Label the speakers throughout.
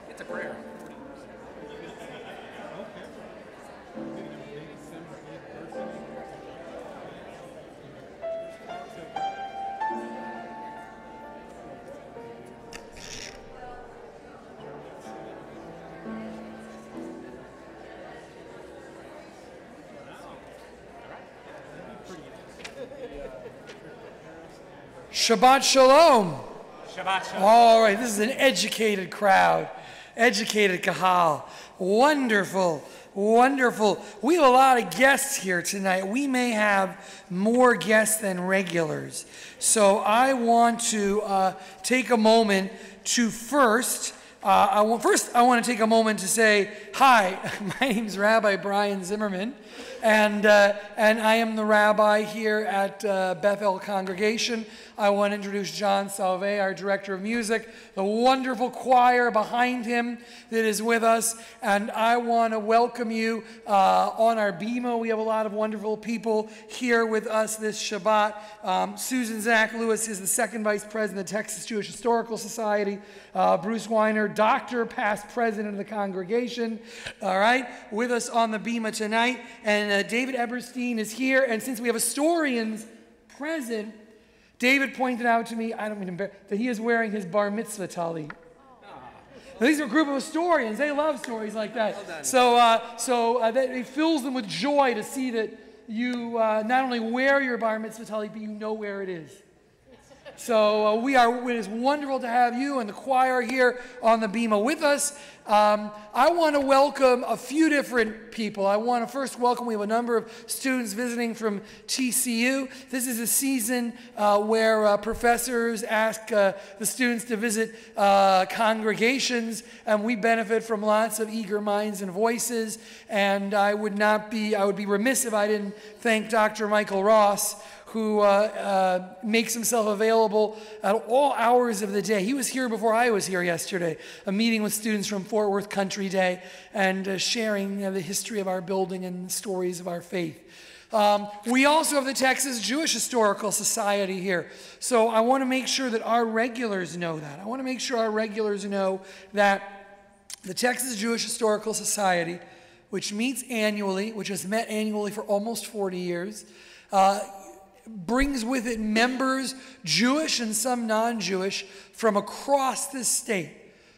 Speaker 1: It's a prayer.
Speaker 2: Shabbat Shalom.
Speaker 1: Shabbat Shalom.
Speaker 2: All right, this is an educated crowd, educated kahal. Wonderful, wonderful. We have a lot of guests here tonight. We may have more guests than regulars. So I want to take a moment to I want to take a moment to say, hi, my name is Rabbi Brian Zimmerman, and I am the rabbi here at Beth-El congregation. I want to introduce John Salve, our director of music, the wonderful choir behind him that is with us, and I want to welcome you on our bima. We have a lot of wonderful people here with us this Shabbat. Susan Zach Lewis is the second vice president of the Texas Jewish Historical Society. Bruce Weiner, doctor, past president of the congregation, all right, with us on the bima tonight. And David Eberstein is here, and since we have historians present, David pointed out to me, I don't mean to embarrass, that he is wearing his bar mitzvah tali. Now, these are a group of historians. They love stories like that. So that it fills them with joy to see that you not only wear your bar mitzvah tali, but you know where it is. So it is wonderful to have you and the choir here on the bima with us. I want to welcome a few different people. I want to first welcome, we have a number of students visiting from TCU. This is a season where professors ask the students to visit congregations, and we benefit from lots of eager minds and voices. And I would be remiss if I didn't thank Dr. Michael Ross, who makes himself available at all hours of the day. He was here before I was here yesterday, a meeting with students from Fort Worth Country Day and sharing the history of our building and stories of our faith. We also have the Texas Jewish Historical Society here. So I want to make sure that our regulars know that. I want to make sure our regulars know that the Texas Jewish Historical Society, which meets annually, which has met annually for almost 40 years, brings with it members, Jewish and some non-Jewish, from across the state,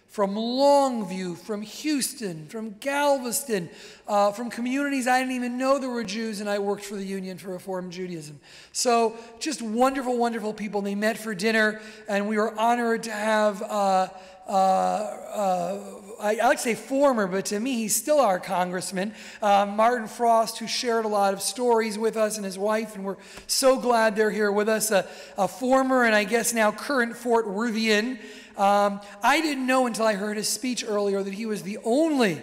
Speaker 2: from Longview, from Houston, from Galveston, from communities I didn't even know there were Jews, and I worked for the Union for Reform Judaism. So just wonderful, wonderful people. They met for dinner, and we were honored to have I like to say former, but to me, he's still our congressman, Martin Frost, who shared a lot of stories with us, and his wife, and we're so glad they're here with us, a former and I guess now current Fort Worthian. I didn't know until I heard his speech earlier that he was the only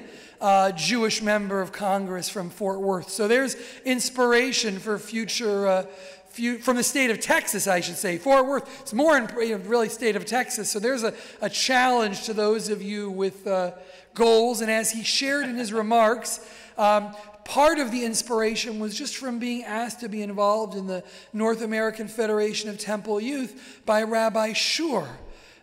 Speaker 2: Jewish member of Congress from Fort Worth. So there's inspiration for future from the state of Texas, I should say. Fort Worth, it's more in really state of Texas. So there's a challenge to those of you with goals. And as he shared in his remarks, part of the inspiration was just from being asked to be involved in the North American Federation of Temple Youth by Rabbi Shur,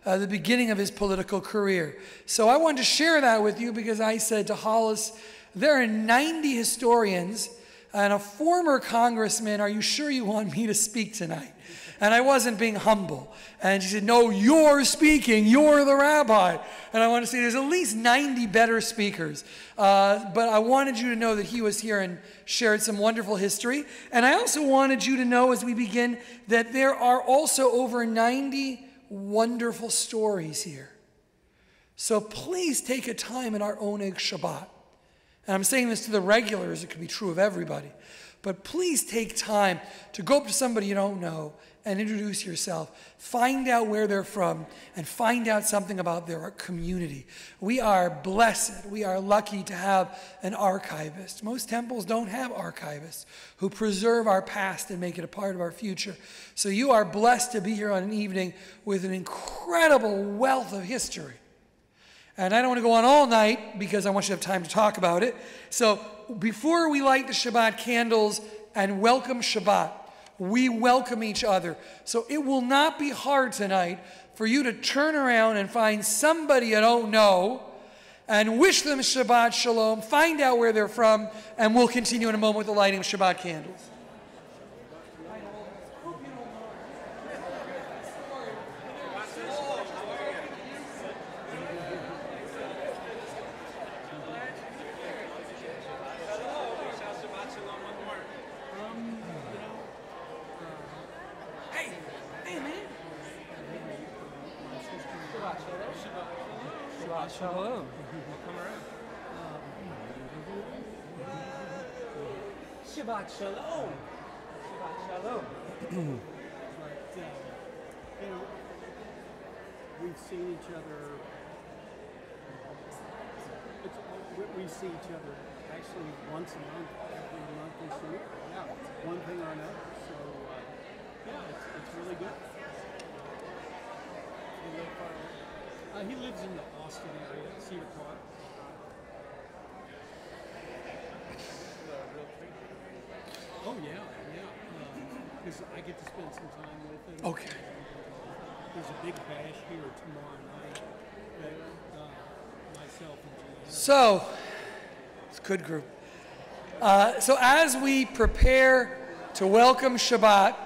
Speaker 2: the beginning of his political career. So I wanted to share that with you because I said to Hollis, there are 90 historians and a former congressman, are you sure you want me to speak tonight? And I wasn't being humble. And she said, no, you're speaking, you're the rabbi. And I want to say there's at least 90 better speakers. But I wanted you to know that he was here and shared some wonderful history. And I also wanted you to know as we begin that there are also over 90 wonderful stories here. So please take a time in our Oneg Shabbat. And I'm saying this to the regulars, it could be true of everybody. But please take time to go up to somebody you don't know and introduce yourself. Find out where they're from and find out something about their community. We are blessed. We are lucky to have an archivist. Most temples don't have archivists who preserve our past and make it a part of our future. So you are blessed to be here on an evening with an incredible wealth of history. And I don't want to go on all night because I want you to have time to talk about it. So before we light the Shabbat candles and welcome Shabbat, we welcome each other. So it will not be hard tonight for you to turn around and find somebody you don't know and wish them Shabbat Shalom, find out where they're from, and we'll continue in a moment with the lighting of Shabbat candles.
Speaker 3: Shalom. Shabbat shalom. Shabbat shalom.
Speaker 4: We've seen each other. We see each other actually once a month, every month this year. Yeah, one thing or another. So it's really good. He lives in the Austin area, Cedar Park. Oh yeah. Because I get to spend some time with him.
Speaker 2: Okay.
Speaker 4: There's a big bash here tomorrow night that myself and Juliana.
Speaker 2: So, it's a good group. So as we prepare to welcome Shabbat,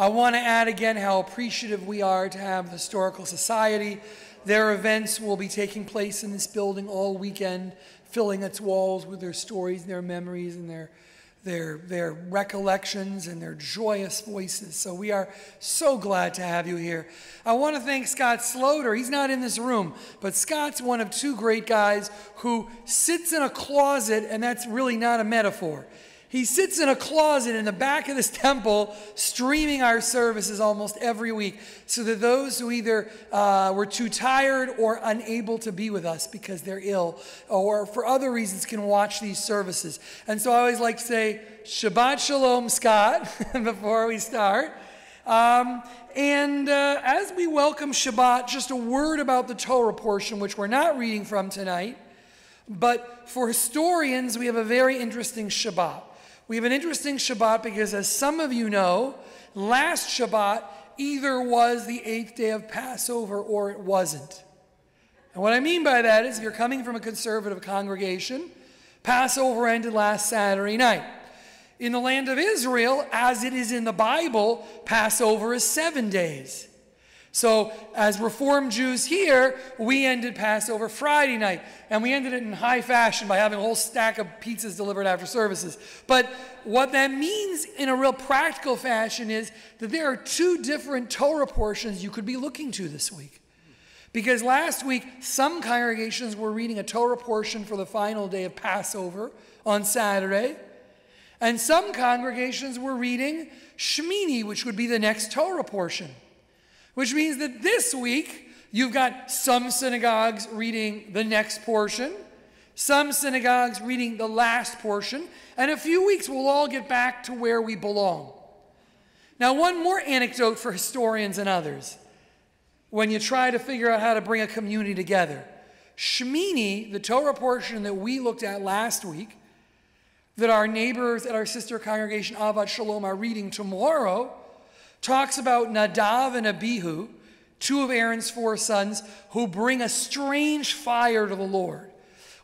Speaker 2: I want to add again how appreciative we are to have the Historical Society. Their events will be taking place in this building all weekend, filling its walls with their stories, their memories, and their recollections and their joyous voices. So we are so glad to have you here. I want to thank Scott Sloter. He's not in this room, but Scott's one of two great guys who sits in a closet, and that's really not a metaphor. He sits in a closet in the back of this temple streaming our services almost every week so that those who either were too tired or unable to be with us because they're ill or for other reasons can watch these services. And so I always like to say, Shabbat Shalom, Scott, before we start. As we welcome Shabbat, just a word about the Torah portion, which we're not reading from tonight. But for historians, we have a very interesting Shabbat. We have an interesting Shabbat because, as some of you know, last Shabbat either was the 8th day of Passover or it wasn't. And what I mean by that is if you're coming from a conservative congregation, Passover ended last Saturday night. In the land of Israel, as it is in the Bible, Passover is 7 days. So, as Reformed Jews here, we ended Passover Friday night, and we ended it in high fashion by having a whole stack of pizzas delivered after services. But what that means in a real practical fashion is that there are two different Torah portions you could be looking to this week. Because last week, some congregations were reading a Torah portion for the final day of Passover on Saturday, and some congregations were reading Shemini, which would be the next Torah portion. Which means that this week, you've got some synagogues reading the next portion, some synagogues reading the last portion, and in a few weeks we'll all get back to where we belong. Now, one more anecdote for historians and others. When you try to figure out how to bring a community together, Shemini, the Torah portion that we looked at last week, that our neighbors at our sister congregation Avad Shalom are reading tomorrow, talks about Nadav and Abihu, two of Aaron's 4 sons, who bring a strange fire to the Lord.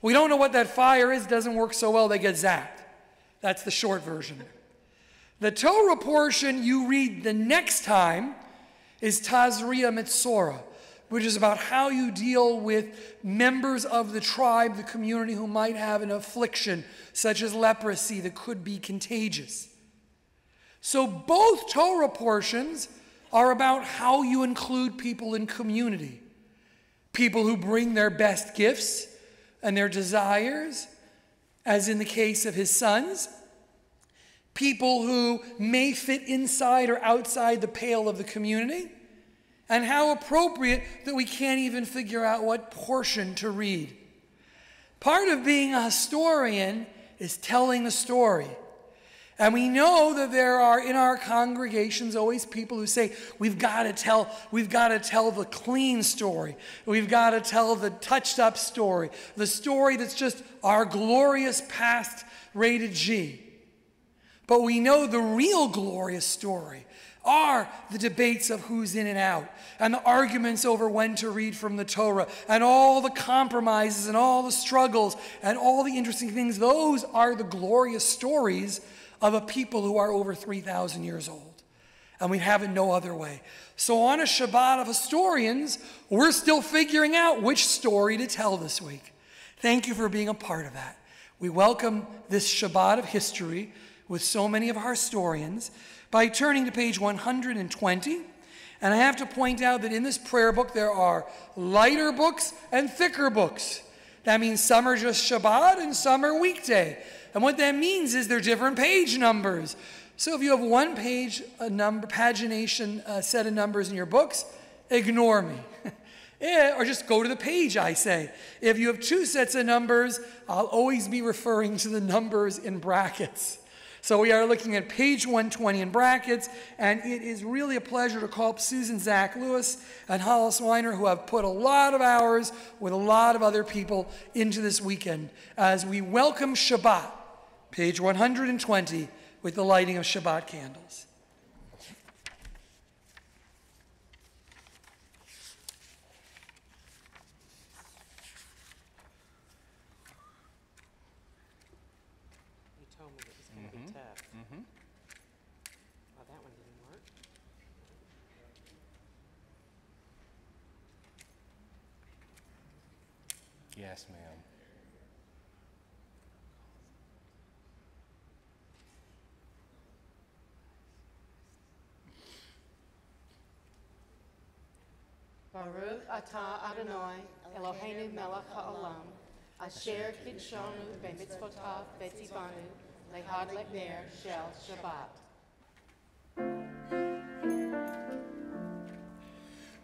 Speaker 2: We don't know what that fire is. It doesn't work so well. They get zapped. That's the short version. The Torah portion you read the next time is Tazria Mitzorah, which is about how you deal with members of the tribe, the community who might have an affliction, such as leprosy that could be contagious. So both Torah portions are about how you include people in community. People who bring their best gifts and their desires, as in the case of his sons. People who may fit inside or outside the pale of the community. And how appropriate that we can't even figure out what portion to read. Part of being a historian is telling the story. And we know that there are in our congregations always people who say, we've got to tell the clean story. We've got to tell the touched up story. The story that's just our glorious past rated G. But we know the real glorious story are the debates of who's in and out, and the arguments over when to read from the Torah, and all the compromises, and all the struggles, and all the interesting things. Those are the glorious stories of a people who are over 3,000 years old. And we have it no other way. So on a Shabbat of historians, we're still figuring out which story to tell this week. Thank you for being a part of that. We welcome this Shabbat of history with so many of our historians by turning to page 120. And I have to point out that in this prayer book there are lighter books and thicker books. That means some are just Shabbat and some are weekday. And what that means is they're different page numbers. So if you have one page, pagination set of numbers in your books, ignore me. Or just go to the page, I say. If you have two sets of numbers, I'll always be referring to the numbers in brackets. So we are looking at page 120 in brackets, and it is really a pleasure to call up Susan Zach Lewis and Hollis Weiner, who have put a lot of hours with a lot of other people into this weekend, as we welcome Shabbat, page 120, with the lighting of Shabbat candles.
Speaker 3: You told me it was going to be tough. Well, that one didn't work.
Speaker 1: Yes, ma'am.
Speaker 5: Baruch atah Adonai, Eloheinu melech ha'olam, asher kidshonu b'mitzvotav v'tzivanu, lehadlek ner shel Shabbat.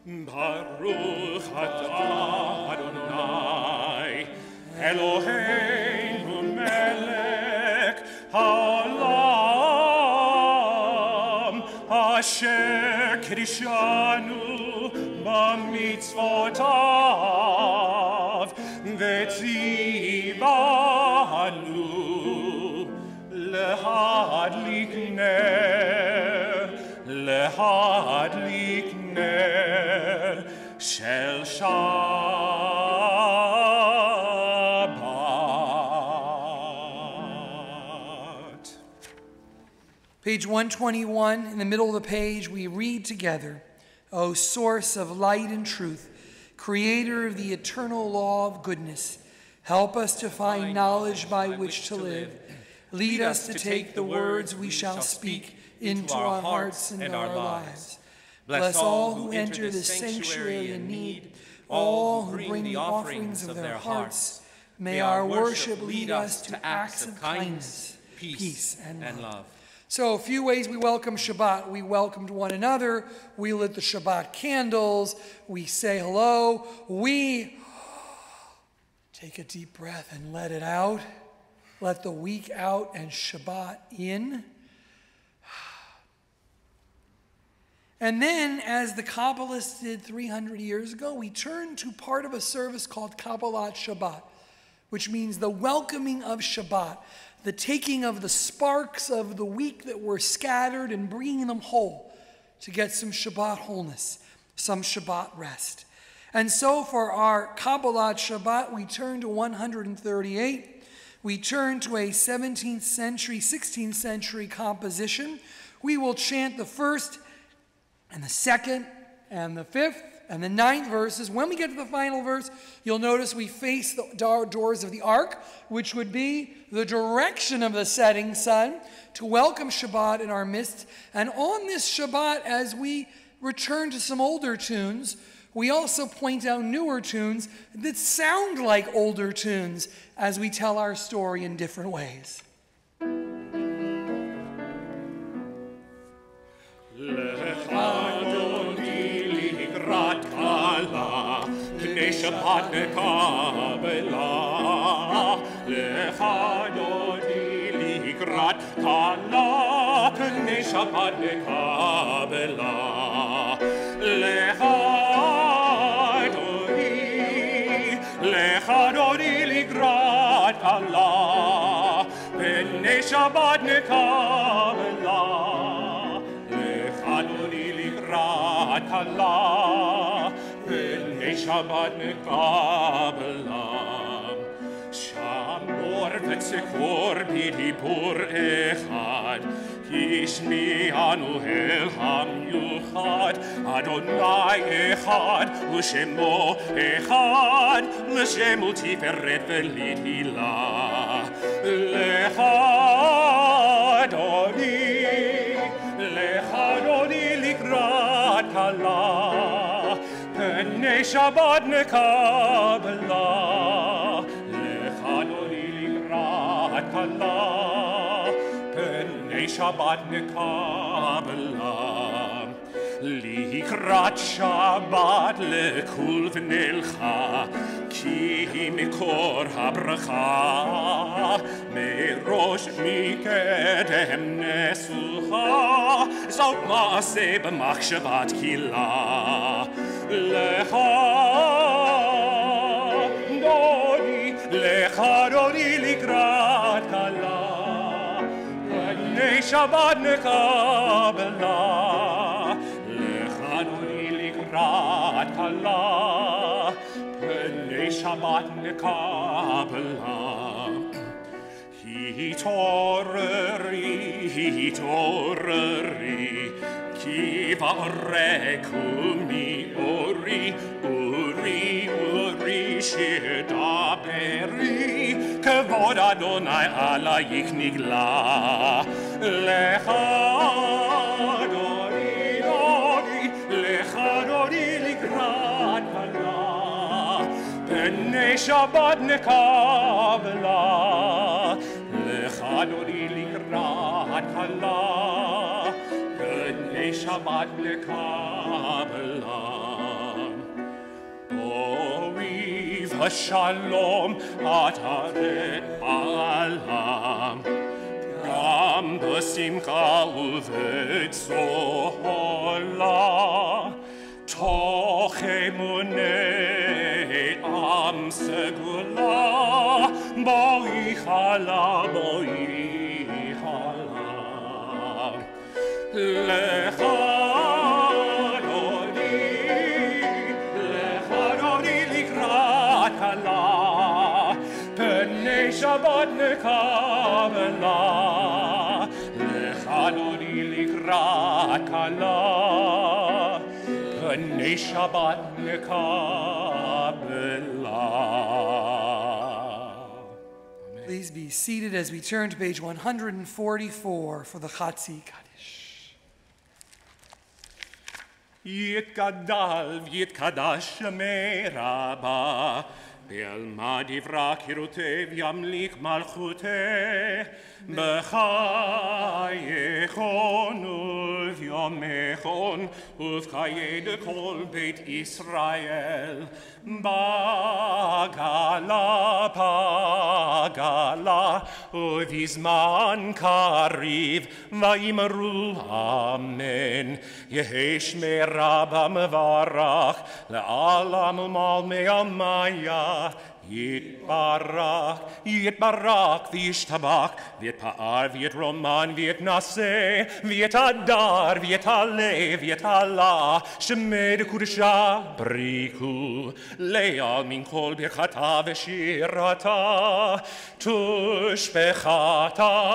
Speaker 6: Baruch atah Adonai, Eloheinu melech ha'olam, asher kidshanu b'mitzvotav v'tzivanu lehadlik ner shel Shabbat.
Speaker 2: Page 121, in the middle of the page, we read together, O source of light and truth, creator of the eternal law of goodness, help us to find knowledge by which to live. Lead us to take the words we shall speak into our hearts and our lives. Bless all who enter this sanctuary in need, all who bring the offerings of their hearts. May our worship lead us to acts of kindness, peace, and love. So a few ways we welcome Shabbat. We welcomed one another. We lit the Shabbat candles. We say hello. We take a deep breath and let it out. Let the week out and Shabbat in. And then, as the Kabbalists did 300 years ago, we turn to part of a service called Kabbalat Shabbat, which means the welcoming of Shabbat, the taking of the sparks of the week that were scattered and bringing them whole to get some Shabbat wholeness, some Shabbat rest. And so for our Kabbalat Shabbat, we turn to 138. We turn to a 17th century, 16th century composition. We will chant the first and the second and the fifth and the ninth verses. When we get to the final verse, you'll notice we face the doors of the ark, which would be the direction of the setting sun, to welcome Shabbat in our midst. And on this Shabbat, as we return to some older tunes, we also point out newer tunes that sound like older tunes as we tell our story in different ways.
Speaker 6: Shabbat nekabela, lecha dodi likrat kala, pnei Shabbat nekabela, lecha dodi likrat kala, pnei Shabbat nekabela, lecha לגרת כלה, פני שבת נקבלה. שמור וצקור בדיבור אחד, השמיענו אל המיוחד, אדוני אחד ושמו אחד, לשם ולתפארת ולתהילה. לך אדוני לקראת כלה, פני שבת נקבלה. לך אדוני לקראת כלה, פני שבת נקבלה. לקראת שבת לכול ונלכה, כי היא מקור הברכה, מראש מקדם נסוכה, זאת מעשה במחשבה תחילה. לך אדוני לקראת כלה, פני שבת נקבלה. לך אדוני לקראת כלה, פני שבת נקבלה. התעוררי, כי בארקו מאורי, אורי שדברי, כבוד אדוני עלייך נגלה. לך אדוני לקראת כלה, פני שבת נקבלה. לך אדוני לקראת כלה, פני שבת נקבלה. אויב השלום עטרת בעלם, גם בשמחה ובצהלה, תוך אמוני עם סגולה, בואי חלה, בואי חלה. לך אדוני לקראת כלה, פני שבת נקבלה. לך אדוני לקראת כלה, פני שבת נקבלה.
Speaker 2: Please be seated as we turn to page 144 for the Chatzi Kaddish.
Speaker 6: יתגדל ויתקדש שמי רבה, בעלמא דברה קירותי וימליך מלכותי, בחייכון וביומכון ובחיי כל בית ישראל, בגלה ובזמן קריב ויאמרו אמן. יהי שמי רבה מברך לעולם ומעלמי עמיה, יתברך וישתבח, ויתפאר ויתרומן ויתנשא, ויתהדר ויתעלה ויתעלה, שמי דקודשה בריקו, לעלמין כל ברכתה ושירתה, תושבחתה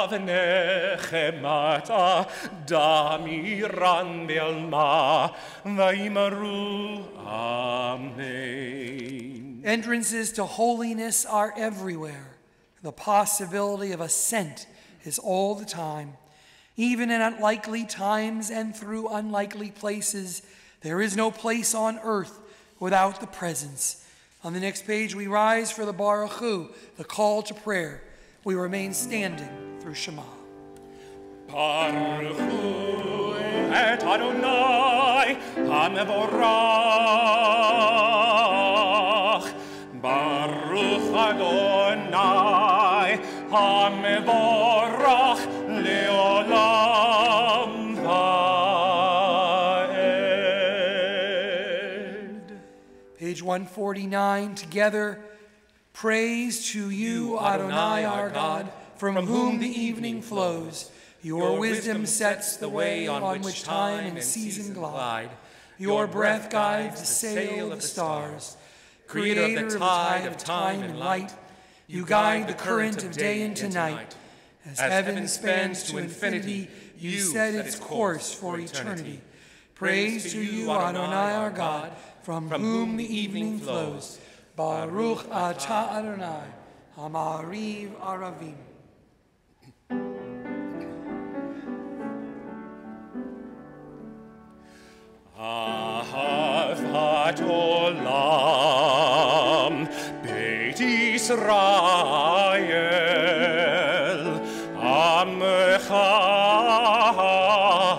Speaker 6: ונחמתה, דמירן בעלמה, ויאמרו אמן.
Speaker 2: Entrances to holiness are everywhere. The possibility of ascent is all the time. Even in unlikely times and through unlikely places, there is no place on earth without the presence. On the next page, we rise for the Baruch Hu, the call to prayer. We remain standing through Shema.
Speaker 6: Baruch Hu et Adonai HaMevorach. Baruch Adonai HaMevorach leolam va'ed.
Speaker 2: Page 149, together. Praise to you, Adonai our God, from whom the evening flows. Your wisdom sets the way on which time and season glide. Your breath guides the sail of the stars. Creator of the tide of time and light, you guide the current of day into night. As heaven spans to infinity, you set its course for eternity. Praise to you, Adonai our God, from whom the evening flows. Baruch atah Adonai, Hamariv Aravim.
Speaker 6: Ahavat olam, Beit Yisrael, Amcha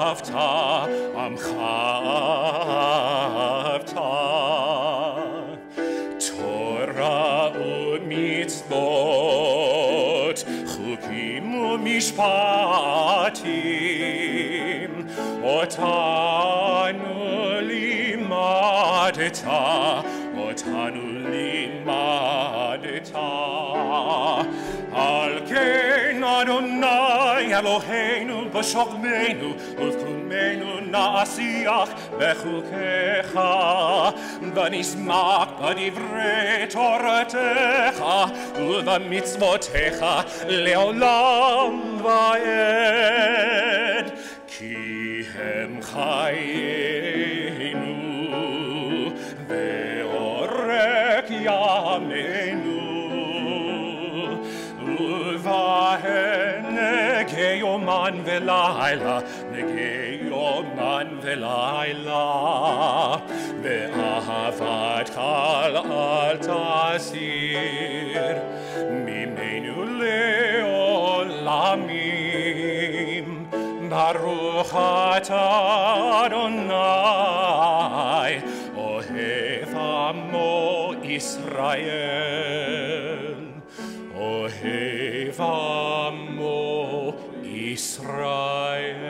Speaker 6: avta, Amcha avta. Torah u'mitzvot, Chukim u'mishpatim, Otanu limadeta. Al ken Adonai Eloheinu b'shokmeinu uvkumenu na'asiach bechukecha v'nismak b'divrei toratecha u'v'mitzvotecha le'olam va'ed ki hem chayenu ve'orek yamenu uvahen nege yoman ve'layla ve'ahavat chal al tasir mimenu le'olamim Baruch atah Adonai Ohev amo Israel Ohev amo Israel.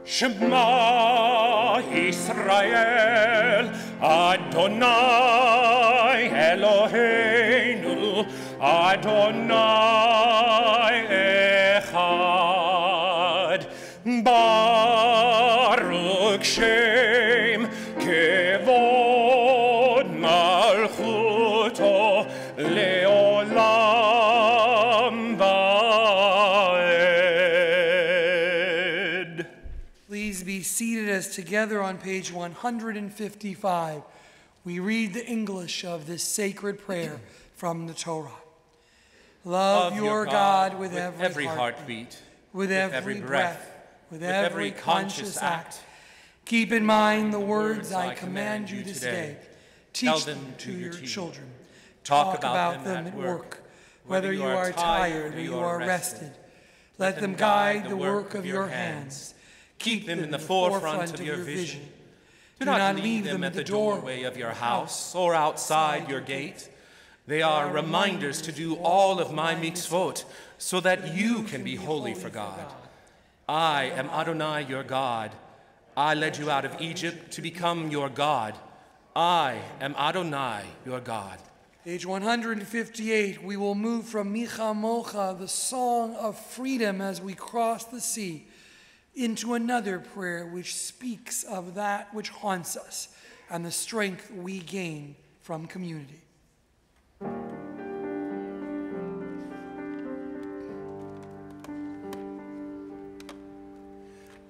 Speaker 6: Shema Israel Adonai Eloheinu Adonai Echad Baruch Shem Kevod Malchuto Leolam Vaed.
Speaker 2: Please be seated as together on page 155. We read the English of this sacred prayer from the Torah. Love your God with every heartbeat, with every breath, with every conscious act. Keep in mind the words I command you this day. Teach them to your children. Talk about them at work, whether you are tired or you are rested. Let them guide the work of your hands. Keep them in the forefront of your vision. Do not leave them at the doorway of your house or outside your gate. They are reminders to do all of my mitzvot so that you can be holy for God. I am Adonai your God. I led you out of Egypt to become your God. I am Adonai your God. Page 158, we will move from Micha Mocha, the song of freedom as we cross the sea, into another prayer which speaks of that which haunts us and the strength we gain from community.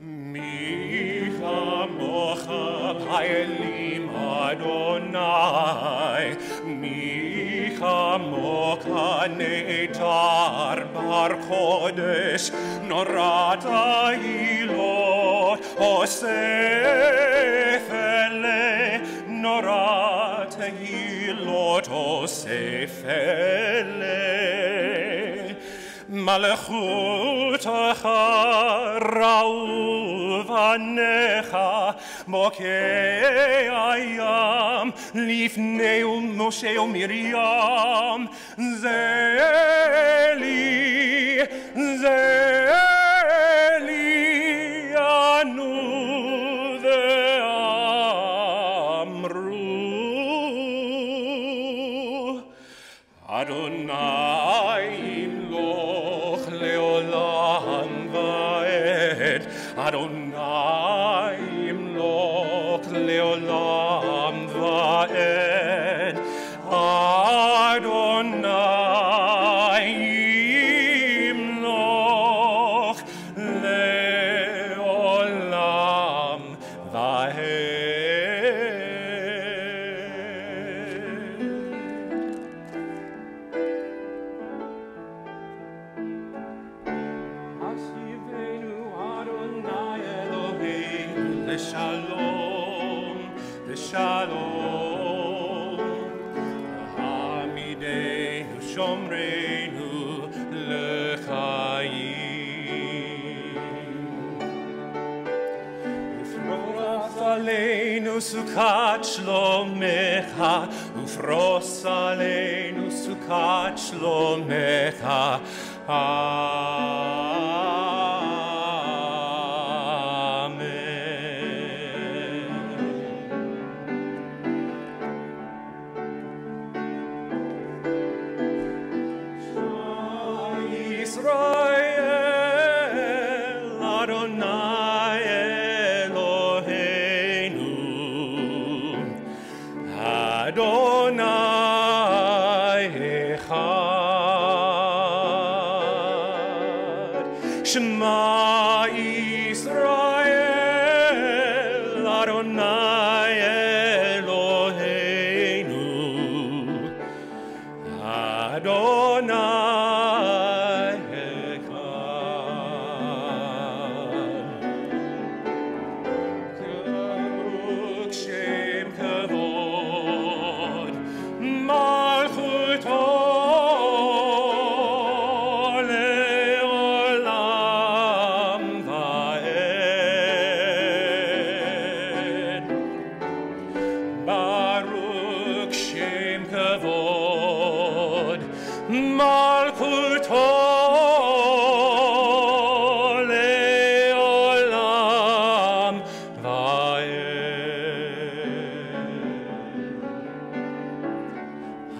Speaker 6: Micha Mocha B'Elim Adonai Micha Mocha Neitar Bar Kodesh Norata Ilot Osefele Norata Ilot Osefele Malchutecha ra'u v'necha mokei hayam lifnei Moshe u'Miriam zeli anu ve'amru Adonai lo Adonai imloch leolam va'ed. Adonai imloch leolam va'ed. Hashivenu Adonai Eloheinu leshalom, leshalom. Hamidenu shomreinu lechayim. Ufros aleinu sukat shlomecha, ufros aleinu sukat shlomecha. Israel, Adonai Eloheinu, Adonai Echad. Shema Israel, Adonai Eloheinu, Adonai.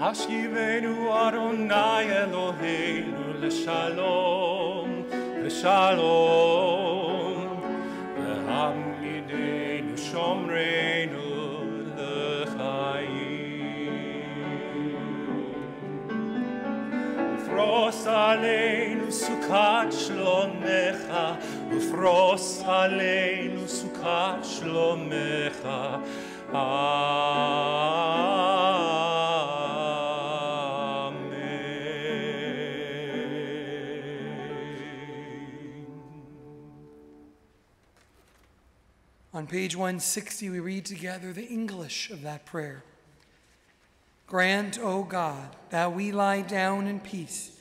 Speaker 6: Hashivenu Adonai Eloheinu leshalom, leshalom. Vehamidenu shomreinu lechayim. Ufros aleinu sukat shlomecha, ufros aleinu sukat shlomecha.
Speaker 2: On page 160, we read together the English of that prayer. Grant, O God, that we lie down in peace,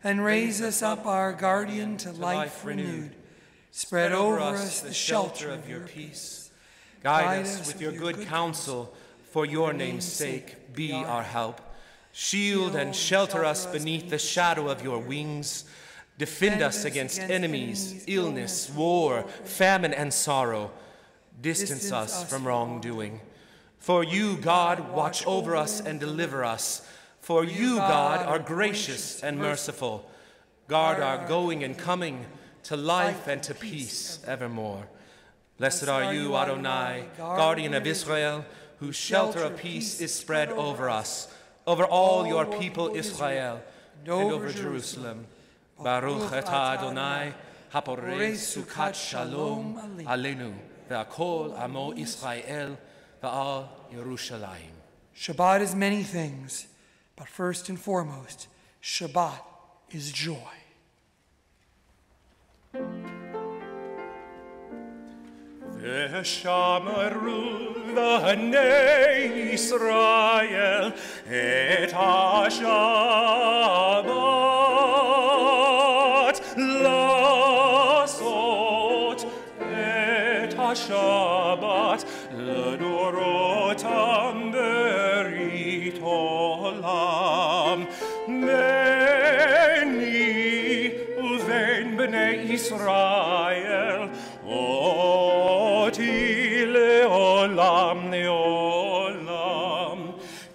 Speaker 2: and raise us up our guardian to life renewed. Spread over us the shelter of your peace.
Speaker 7: Guide us with your good counsel, for your name's sake, be our help. Shield and shelter us beneath the shadow of your wings. Defend us against enemies, illness, war, famine, and sorrow. Distance us from wrongdoing. For you, God, watch over us and deliver us. For you, God, are gracious and merciful. Guard our going and coming to life and to peace evermore. Blessed are you, Adonai, guardian of Israel, whose shelter of peace is spread over us, over all your people Israel, and over Jerusalem. Baruch atah Adonai, haporei sukat shalom aleinu, ve'akol amo Israel, ve'al Yerushalayim.
Speaker 2: Shabbat is many things, but first and foremost, Shabbat is joy.
Speaker 6: V'shameru v'hanei Yisrael et ha-Shabbat lasot et ha-Shabbat l'dorotam berit olam beni uven bnei Yisrael Oti leolam leolam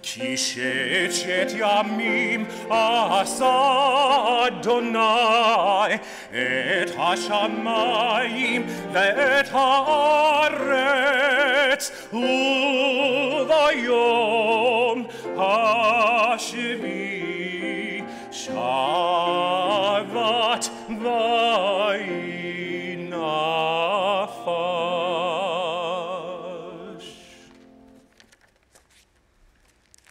Speaker 6: Ki shet yamim asa Adonai את השמיים ואת הארץ, וביום השביעי שבת ויהי נפש.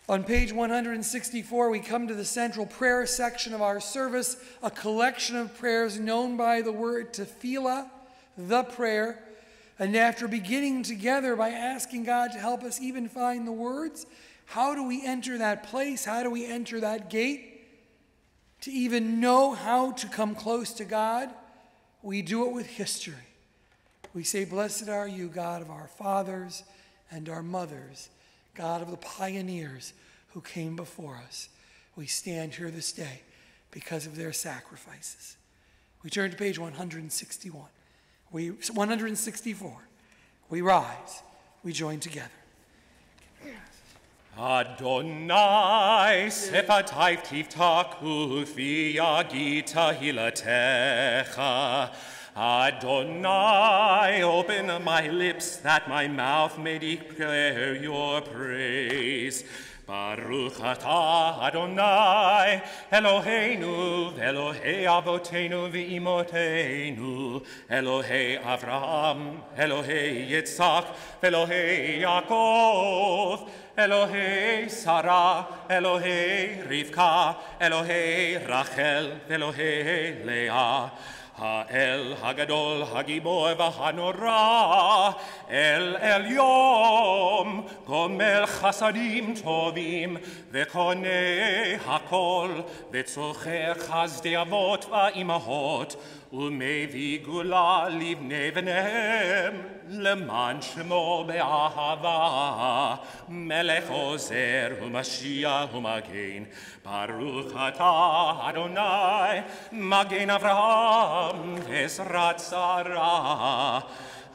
Speaker 2: On page 164, we come to the central prayer section of our service, a collection of prayers known by the word tefillah, the prayer. And after beginning together by asking God to help us even find the words, how do we enter that place? How do we enter that gate? To even know how to come close to God, we do it with history. We say, "Blessed are you, God of our fathers and our mothers, God of the pioneers who came before us. We stand here this day because of their sacrifices." We turn to page 164. We rise. We join together.
Speaker 6: Adonai, sefatai tiftaku fi yagita hilatecha. Adonai, open my lips that my mouth may declare your praise. Baruch atah Adonai, Eloheinu, Elohei Avotenu v'imotenu, Elohei Avraham, Elohei Yitzhak, Elohei Yaakov, Elohei Sarah, Elohei Rivka, Elohei Rachel, Elohei Leah. האל הגדול, הגיבור והנורא, אל עליון, גומל חסדים טובים, וקונה הכל, וצורכר חסדי אבות ואימהות, ומביא גאולה לבני בניהם, למען שמו באהבה, מלך עוזר ומשיח ומגן, ברוך אתה אדוני, מגן אברהם ועזרת שרה.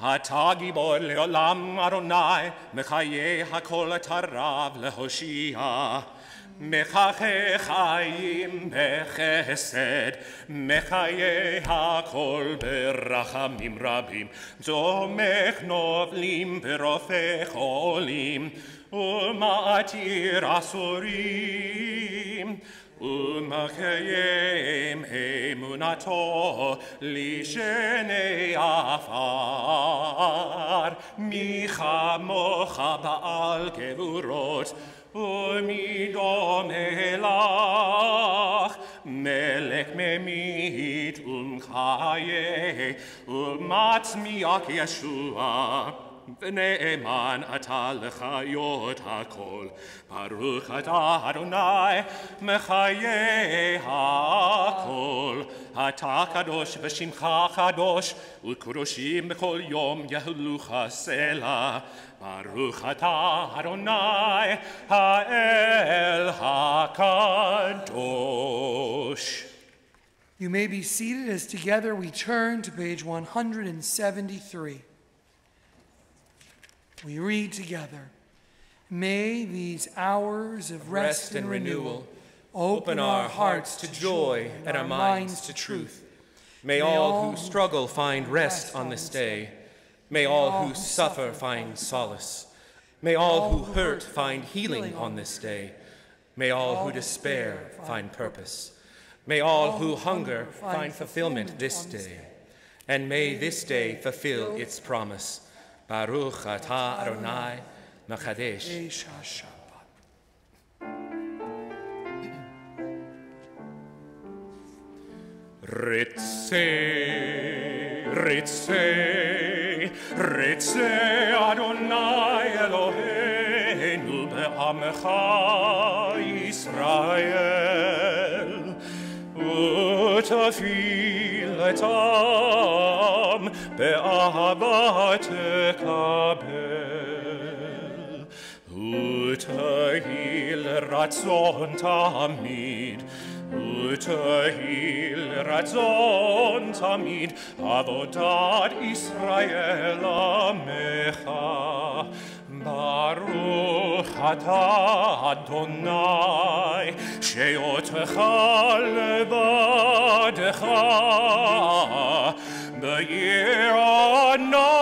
Speaker 6: אתה גיבור לעולם אדוני, מחיי הכל את הרב להושיע. מחיי חיים בחסד, מחיי הכל ברחמים רבים, תומך נובלים ברופא חולים, ומעתיר אסורים, ומקיים אמונתו לשני עפר. מי כמוך בעל גבורות, ומי דומה לך, מלך ממית ומחיה, ומצמיח ישוע. ונאמן אתה לחיות הכל. ברוך אתה אדוני מחיי הכל. אתה קדוש ושמך קדוש, וקדושים בכל יום יהלוך סלע. ברוך אתה אדוני האל הקדוש.
Speaker 2: You may be seated as together we turn to page 173. We read together, "May these hours of rest and renewal open our hearts to joy and our minds to truth.
Speaker 7: May all who struggle find rest on this day. May all who suffer find solace. May all who hurt find healing on this day. May all who despair find purpose. May all who hunger find fulfillment this day. And may this day fulfill its promise. Baruch atah Adonai Makadesh.
Speaker 6: Ritze, Ritze, Ritze Adonai Eloheinu be'amecha Yisrael, ותפילתם באהבה תקבל, ותהיל רצון תמיד, ותהיל רצון תמיד, עבודת ישראל עמך, Baruch atah Adonai, sheyotecha levadecha, be'ir anavod,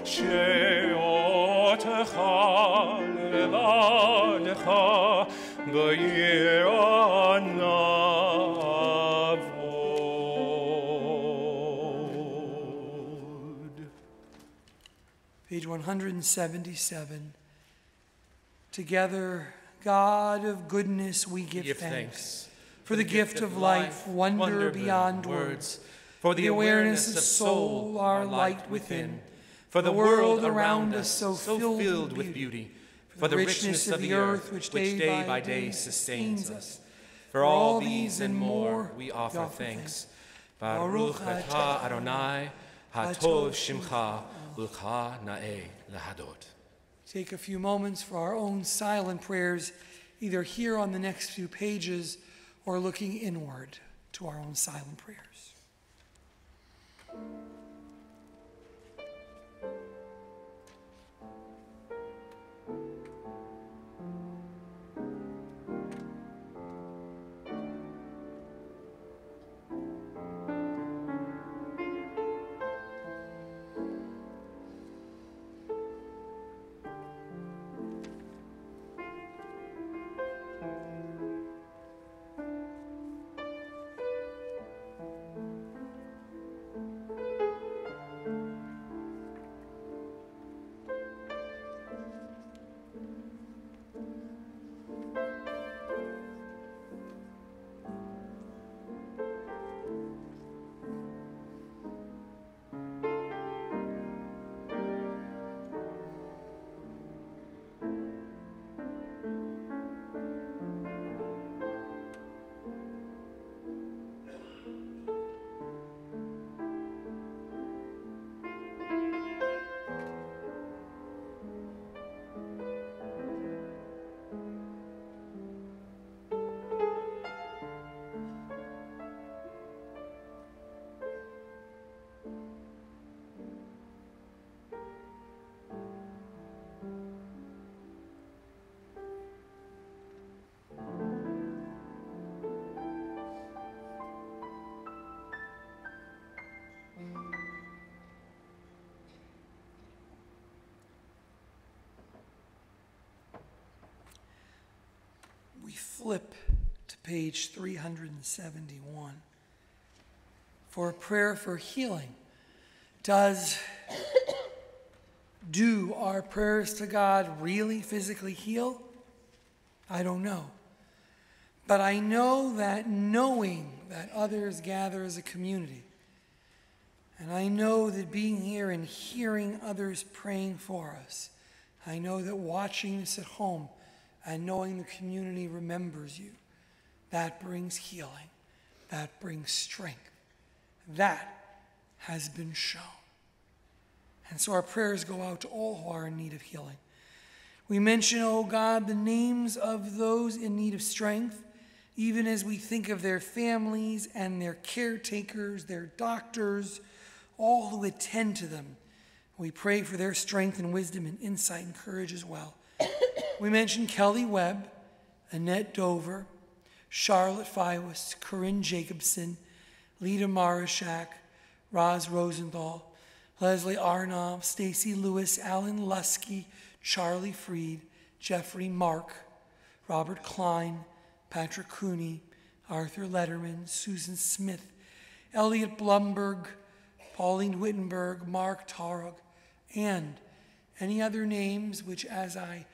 Speaker 6: sheyotecha levadecha, be'ir anavod.
Speaker 2: Page 177. Together, God of goodness, we give thanks for the gift of life, wonder beyond words,
Speaker 7: for the awareness of soul, our light within, for the world around us so filled with beauty, for the richness of the earth which day by day sustains us. For all these and more we offer thanks. Baruch atah Adonai, hatov shimcha, ulcha na'eh lahadot.
Speaker 2: Take a few moments for our own silent prayers, either here on the next few pages or looking inward to our own silent prayers. We flip to page 371 for a prayer for healing. Do our prayers to God really physically heal? I don't know. But I know that knowing that others gather as a community, and I know that being here and hearing others praying for us, I know that watching this at home and knowing the community remembers you, that brings healing, that brings strength. That has been shown. And so our prayers go out to all who are in need of healing. We mention, oh God, the names of those in need of strength, even as we think of their families and their caretakers, their doctors, all who attend to them. We pray for their strength and wisdom and insight and courage as well. We mentioned Kelly Webb, Annette Dover, Charlotte Fiwas, Corinne Jacobson, Lita Marishak, Roz Rosenthal, Leslie Arnov, Stacy Lewis, Alan Lusky, Charlie Freed, Jeffrey Mark, Robert Klein, Patrick Cooney, Arthur Letterman, Susan Smith, Elliot Blumberg, Pauline Wittenberg, Mark Tarog, and any other names which, as I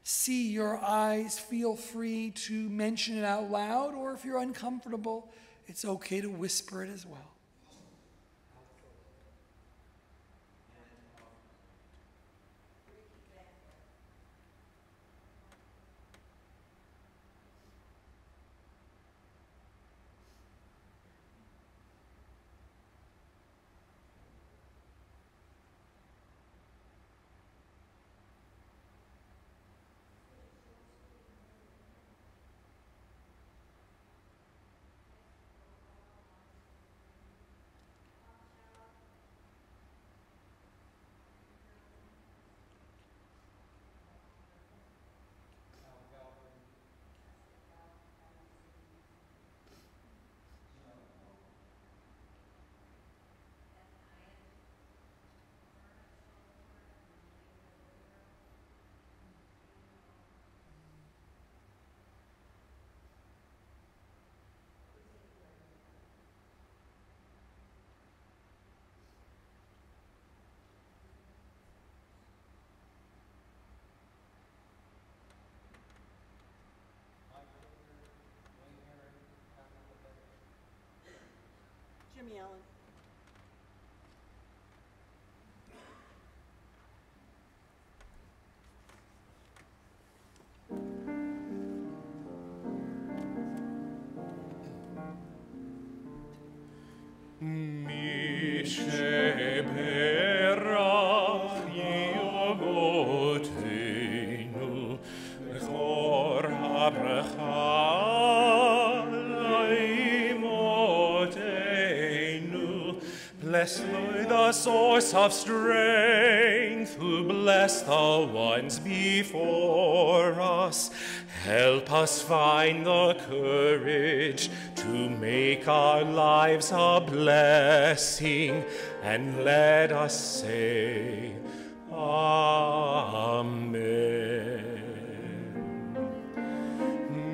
Speaker 2: see your eyes, feel free to mention it out loud, or if you're uncomfortable, it's okay to whisper it as well.
Speaker 8: Jimmy Allen.
Speaker 6: Blessed the source of strength, who bless the ones before us. Help us find the courage to make our lives a blessing, and let us say, Amen.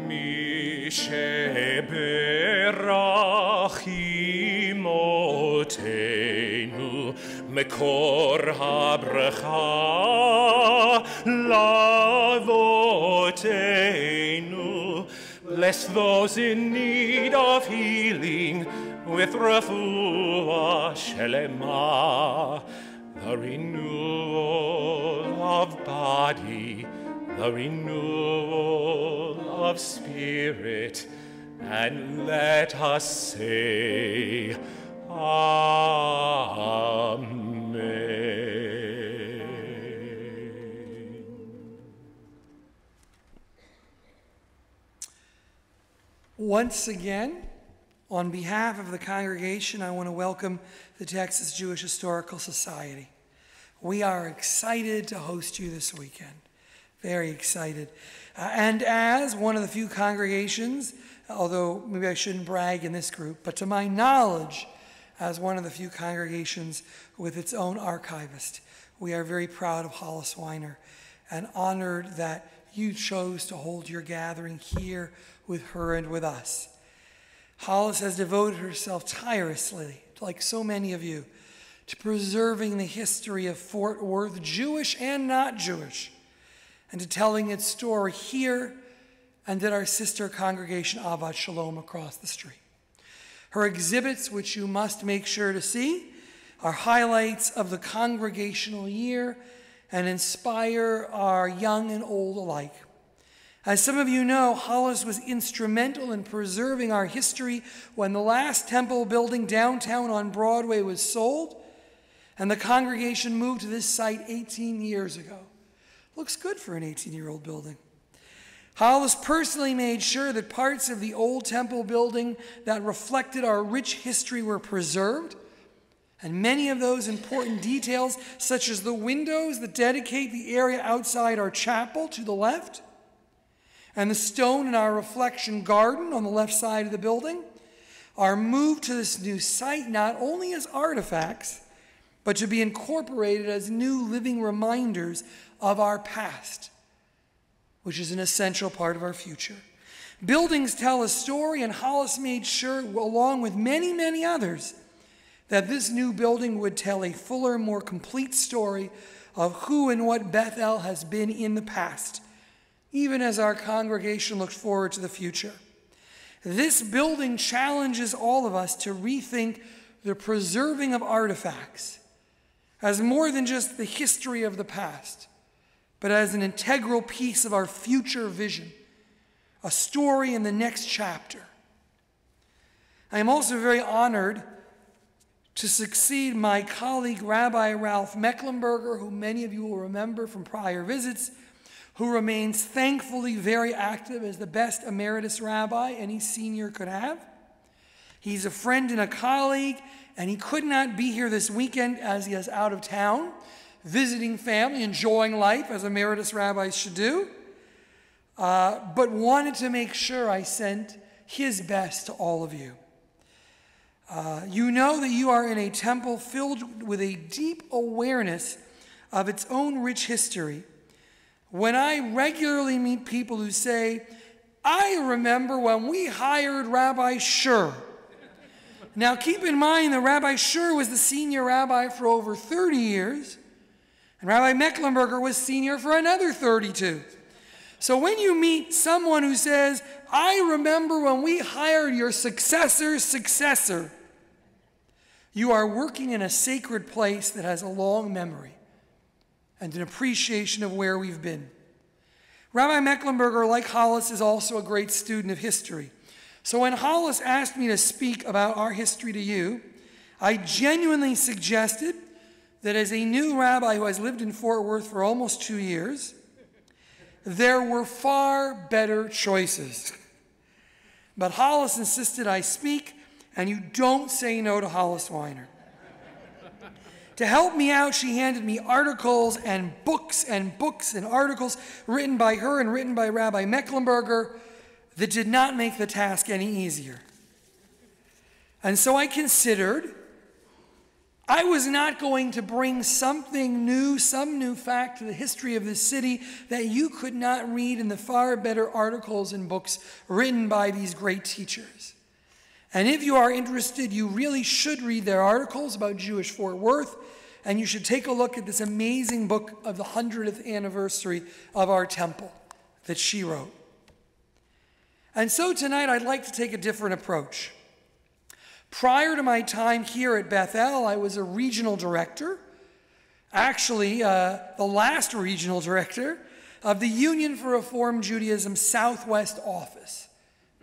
Speaker 6: Mishe berachim otenu, mekor habracha lavotenu. Bless those in need of healing with refuah shelema, the renewal of body, the renewal of spirit, and let us say, Amen.
Speaker 2: Once again, on behalf of the congregation, I want to welcome the Texas Jewish Historical Society. We are excited to host you this weekend. Very excited. And as one of the few congregations, although maybe I shouldn't brag in this group, but to my knowledge, as one of the few congregations with its own archivist, we are very proud of Hollis Weiner and honored that you chose to hold your gathering here with her and with us. Hollis has devoted herself tirelessly, like so many of you, to preserving the history of Fort Worth, Jewish and not Jewish, and to telling its story here and at our sister congregation, Avat Shalom, across the street. Her exhibits, which you must make sure to see, are highlights of the congregational year and inspire our young and old alike. As some of you know, Hollis was instrumental in preserving our history when the last temple building downtown on Broadway was sold, and the congregation moved to this site 18 years ago. Looks good for an 18-year-old building. Hollis personally made sure that parts of the old temple building that reflected our rich history were preserved, and many of those important details, such as the windows that dedicate the area outside our chapel to the left, and the stone in our reflection garden on the left side of the building, are moved to this new site not only as artifacts, but to be incorporated as new living reminders of our past, which is an essential part of our future. Buildings tell a story, and Hollis made sure, along with many, many others, that this new building would tell a fuller, more complete story of who and what Beth-El has been in the past, even as our congregation looks forward to the future. This building challenges all of us to rethink the preserving of artifacts as more than just the history of the past, but as an integral piece of our future vision, a story in the next chapter. I am also very honored to succeed my colleague, Rabbi Ralph Mecklenburger, who many of you will remember from prior visits, who remains thankfully very active as the best emeritus rabbi any senior could have. He's a friend and a colleague, and he could not be here this weekend as he is out of town, visiting family, enjoying life as emeritus rabbis should do, but wanted to make sure I sent his best to all of you. You know that you are in a temple filled with a deep awareness of its own rich history. When I regularly meet people who say, I remember when we hired Rabbi Schur. Now keep in mind that Rabbi Schur was the senior rabbi for over 30 years, and Rabbi Mecklenburger was senior for another 32. So when you meet someone who says, I remember when we hired your successor's successor, You are working in a sacred place that has a long memory and an appreciation of where we've been. Rabbi Mecklenburger, like Hollis, is also a great student of history. So when Hollis asked me to speak about our history to you, I genuinely suggested that as a new rabbi who has lived in Fort Worth for almost 2 years, there were far better choices. But Hollis insisted I speak, and you don't say no to Hollis Weiner. To help me out, she handed me articles and books and articles written by her and written by Rabbi Mecklenburger that did not make the task any easier. And so I considered I was not going to bring something new, some new fact to the history of this city that you could not read in the far better articles and books written by these great teachers. And if you are interested, you really should read their articles about Jewish Fort Worth, and you should take a look at this amazing book of the 100th anniversary of our temple that she wrote. And so tonight I'd like to take a different approach. Prior to my time here at Beth-El, I was a regional director, actually the last regional director of the Union for Reform Judaism Southwest office,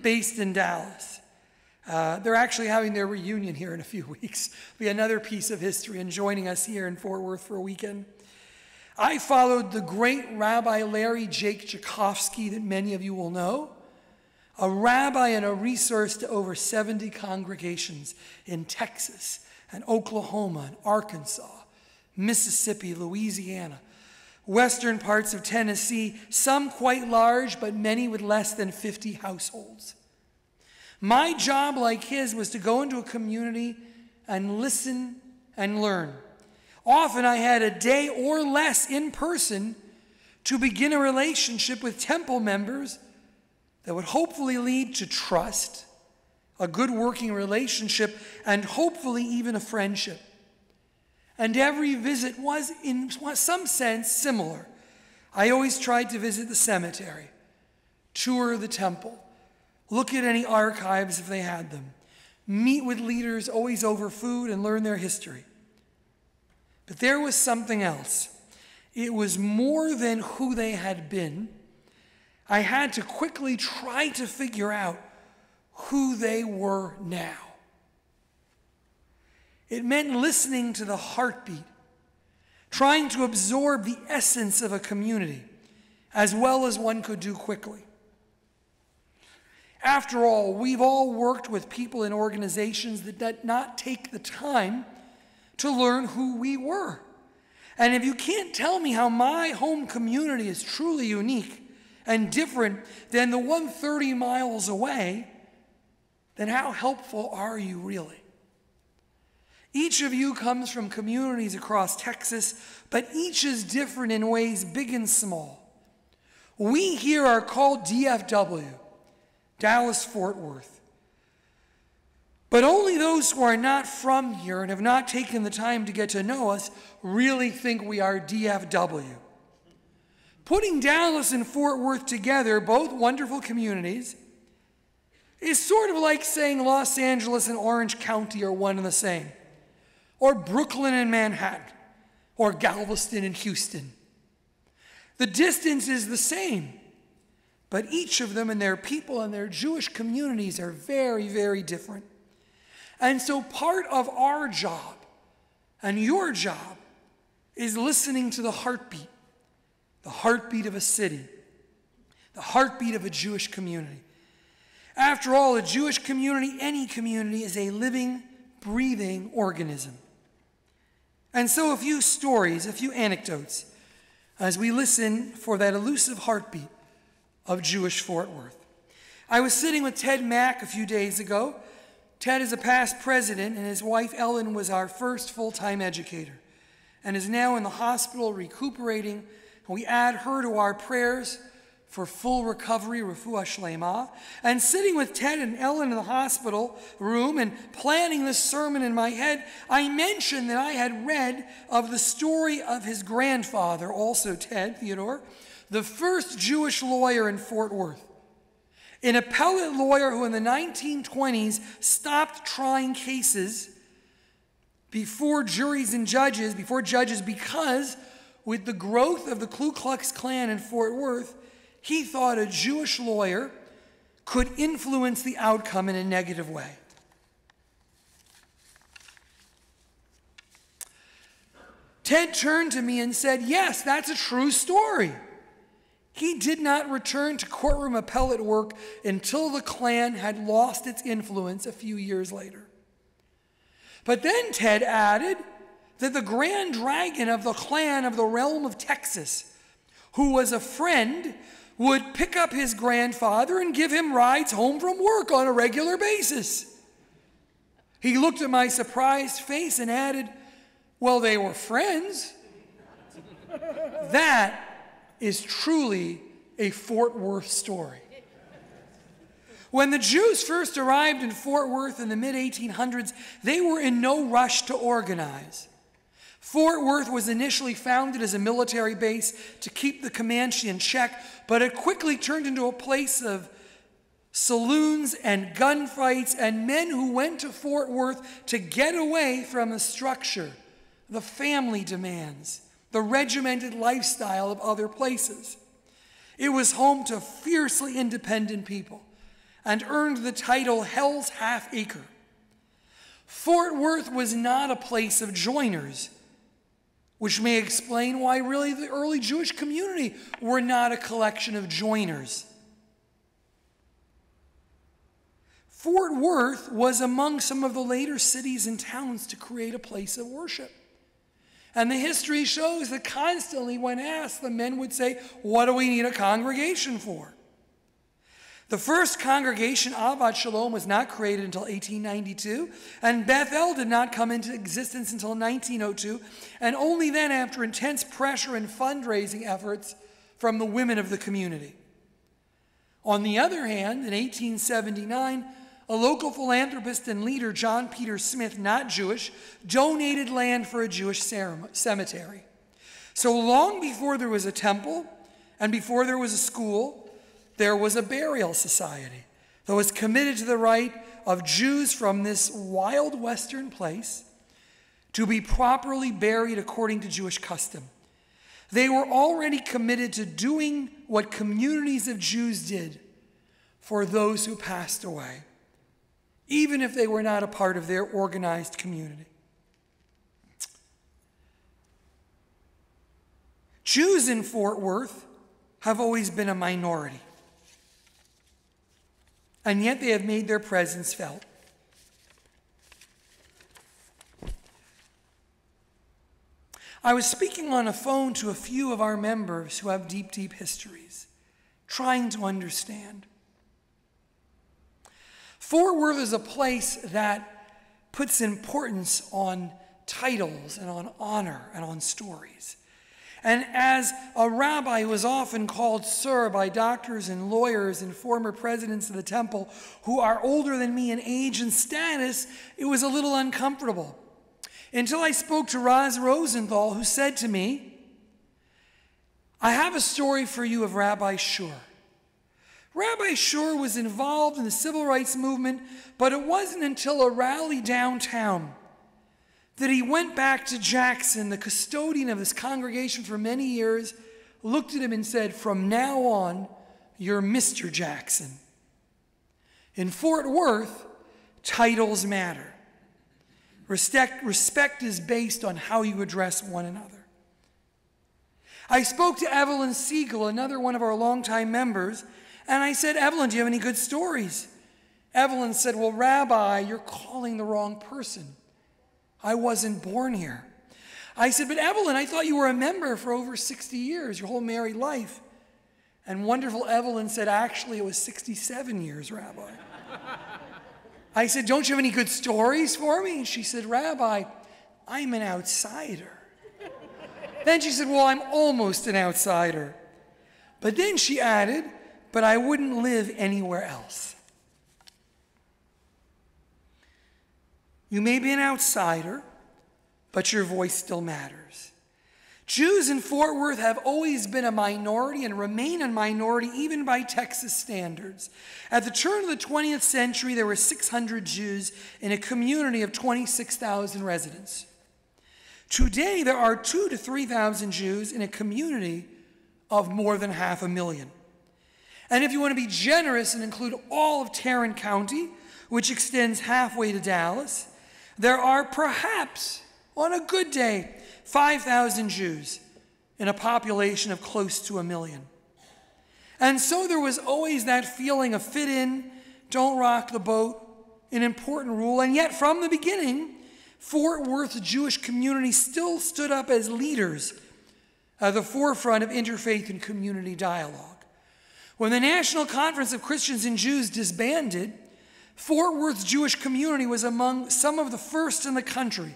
Speaker 2: based in Dallas. They're actually having their reunion here in a few weeks. It'll be another piece of history and joining us here in Fort Worth for a weekend. I followed the great Rabbi Larry Jake Jakovsky that many of you will know, a rabbi and a resource to over 70 congregations in Texas and Oklahoma and Arkansas, Mississippi, Louisiana, western parts of Tennessee, some quite large, but many with less than 50 households. My job, like his, was to go into a community and listen and learn. Often I had a day or less in person to begin a relationship with temple members that would hopefully lead to trust, a good working relationship, and hopefully even a friendship. And every visit was, in some sense, similar. I always tried to visit the cemetery, tour the temple, look at any archives if they had them, meet with leaders always over food and learn their history. But there was something else. It was more than who they had been. I had to quickly try to figure out who they were now. It meant listening to the heartbeat, trying to absorb the essence of a community, as well as one could do quickly. After all, we've all worked with people in organizations that did not take the time to learn who we were. And if you can't tell me how my home community is truly unique and different than the one 30 miles away, then how helpful are you really? Each of you comes from communities across Texas, but each is different in ways big and small. We here are called DFW, Dallas-Fort Worth. But only those who are not from here and have not taken the time to get to know us really think we are DFW. Putting Dallas and Fort Worth together, both wonderful communities, is sort of like saying Los Angeles and Orange County are one and the same, or Brooklyn and Manhattan, or Galveston and Houston. The distance is the same, but each of them and their people and their Jewish communities are very, very different. And so part of our job and your job is listening to the heartbeat of a city, the heartbeat of a Jewish community. After all, a Jewish community, any community, is a living, breathing organism. And so a few stories, a few anecdotes, as we listen for that elusive heartbeat of Jewish Fort Worth. I was sitting with Ted Mack a few days ago. Ted is a past president, and his wife Ellen was our first full-time educator and is now in the hospital recuperating. We add her to our prayers for full recovery, refuah shlema. And sitting with Ted and Ellen in the hospital room and planning this sermon in my head, I mentioned that I had read of the story of his grandfather, also Ted, Theodore, the first Jewish lawyer in Fort Worth. An appellate lawyer who in the 1920s stopped trying cases before juries and judges, because with the growth of the Ku Klux Klan in Fort Worth, he thought a Jewish lawyer could influence the outcome in a negative way. Ted turned to me and said, yes, that's a true story. He did not return to courtroom appellate work until the Klan had lost its influence a few years later. But then Ted added that the Grand Dragon of the Klan of the realm of Texas, who was a friend, would pick up his grandfather and give him rides home from work on a regular basis. He looked at my surprised face and added, well, they were friends. That is truly a Fort Worth story. When the Jews first arrived in Fort Worth in the mid-1800s, they were in no rush to organize. Fort Worth was initially founded as a military base to keep the Comanche in check, but it quickly turned into a place of saloons and gunfights and men who went to Fort Worth to get away from the structure, the family demands, the regimented lifestyle of other places. It was home to fiercely independent people and earned the title Hell's Half Acre. Fort Worth was not a place of joiners, which may explain why really the early Jewish community were not a collection of joiners. Fort Worth was among some of the later cities and towns to create a place of worship. And the history shows that constantly when asked, the men would say, what do we need a congregation for? The first congregation, Avad Shalom, was not created until 1892, and Beth-El did not come into existence until 1902, and only then after intense pressure and fundraising efforts from the women of the community. On the other hand, in 1879, a local philanthropist and leader, John Peter Smith, not Jewish, donated land for a Jewish cemetery. So long before there was a temple and before there was a school, there was a burial society that was committed to the right of Jews from this wild western place to be properly buried according to Jewish custom. They were already committed to doing what communities of Jews did for those who passed away, even if they were not a part of their organized community. Jews in Fort Worth have always been a minority, and yet they have made their presence felt. I was speaking on a phone to a few of our members who have deep, deep histories, trying to understand. Fort Worth is a place that puts importance on titles and on honor and on stories. And as a rabbi who was often called sir by doctors and lawyers and former presidents of the temple who are older than me in age and status, it was a little uncomfortable. Until I spoke to Roz Rosenthal, who said to me, I have a story for you of Rabbi Shur. Rabbi Shur was involved in the civil rights movement, but it wasn't until a rally downtown that he went back to Jackson, the custodian of this congregation for many years, looked at him and said, from now on, you're Mr. Jackson. In Fort Worth, titles matter. Respect is based on how you address one another. I spoke to Evelyn Siegel, another one of our longtime members, and I said, Evelyn, do you have any good stories? Evelyn said, well, Rabbi, you're calling the wrong person. I wasn't born here. I said, but Evelyn, I thought you were a member for over 60 years, your whole married life. And wonderful Evelyn said, actually, it was 67 years, Rabbi. I said, don't you have any good stories for me? And she said, Rabbi, I'm an outsider. Then she said, well, I'm almost an outsider. But then she added, but I wouldn't live anywhere else. You may be an outsider, but your voice still matters. Jews in Fort Worth have always been a minority and remain a minority even by Texas standards. At the turn of the 20th century, there were 600 Jews in a community of 26,000 residents. Today, there are 2,000 to 3,000 Jews in a community of more than 500,000. And if you want to be generous and include all of Tarrant County, which extends halfway to Dallas, there are perhaps, on a good day, 5,000 Jews in a population of close to 1 million. And so there was always that feeling of fit in, don't rock the boat, an important rule. And yet from the beginning, Fort Worth's Jewish community still stood up as leaders at the forefront of interfaith and community dialogue. When the National Conference of Christians and Jews disbanded, Fort Worth's Jewish community was among some of the first in the country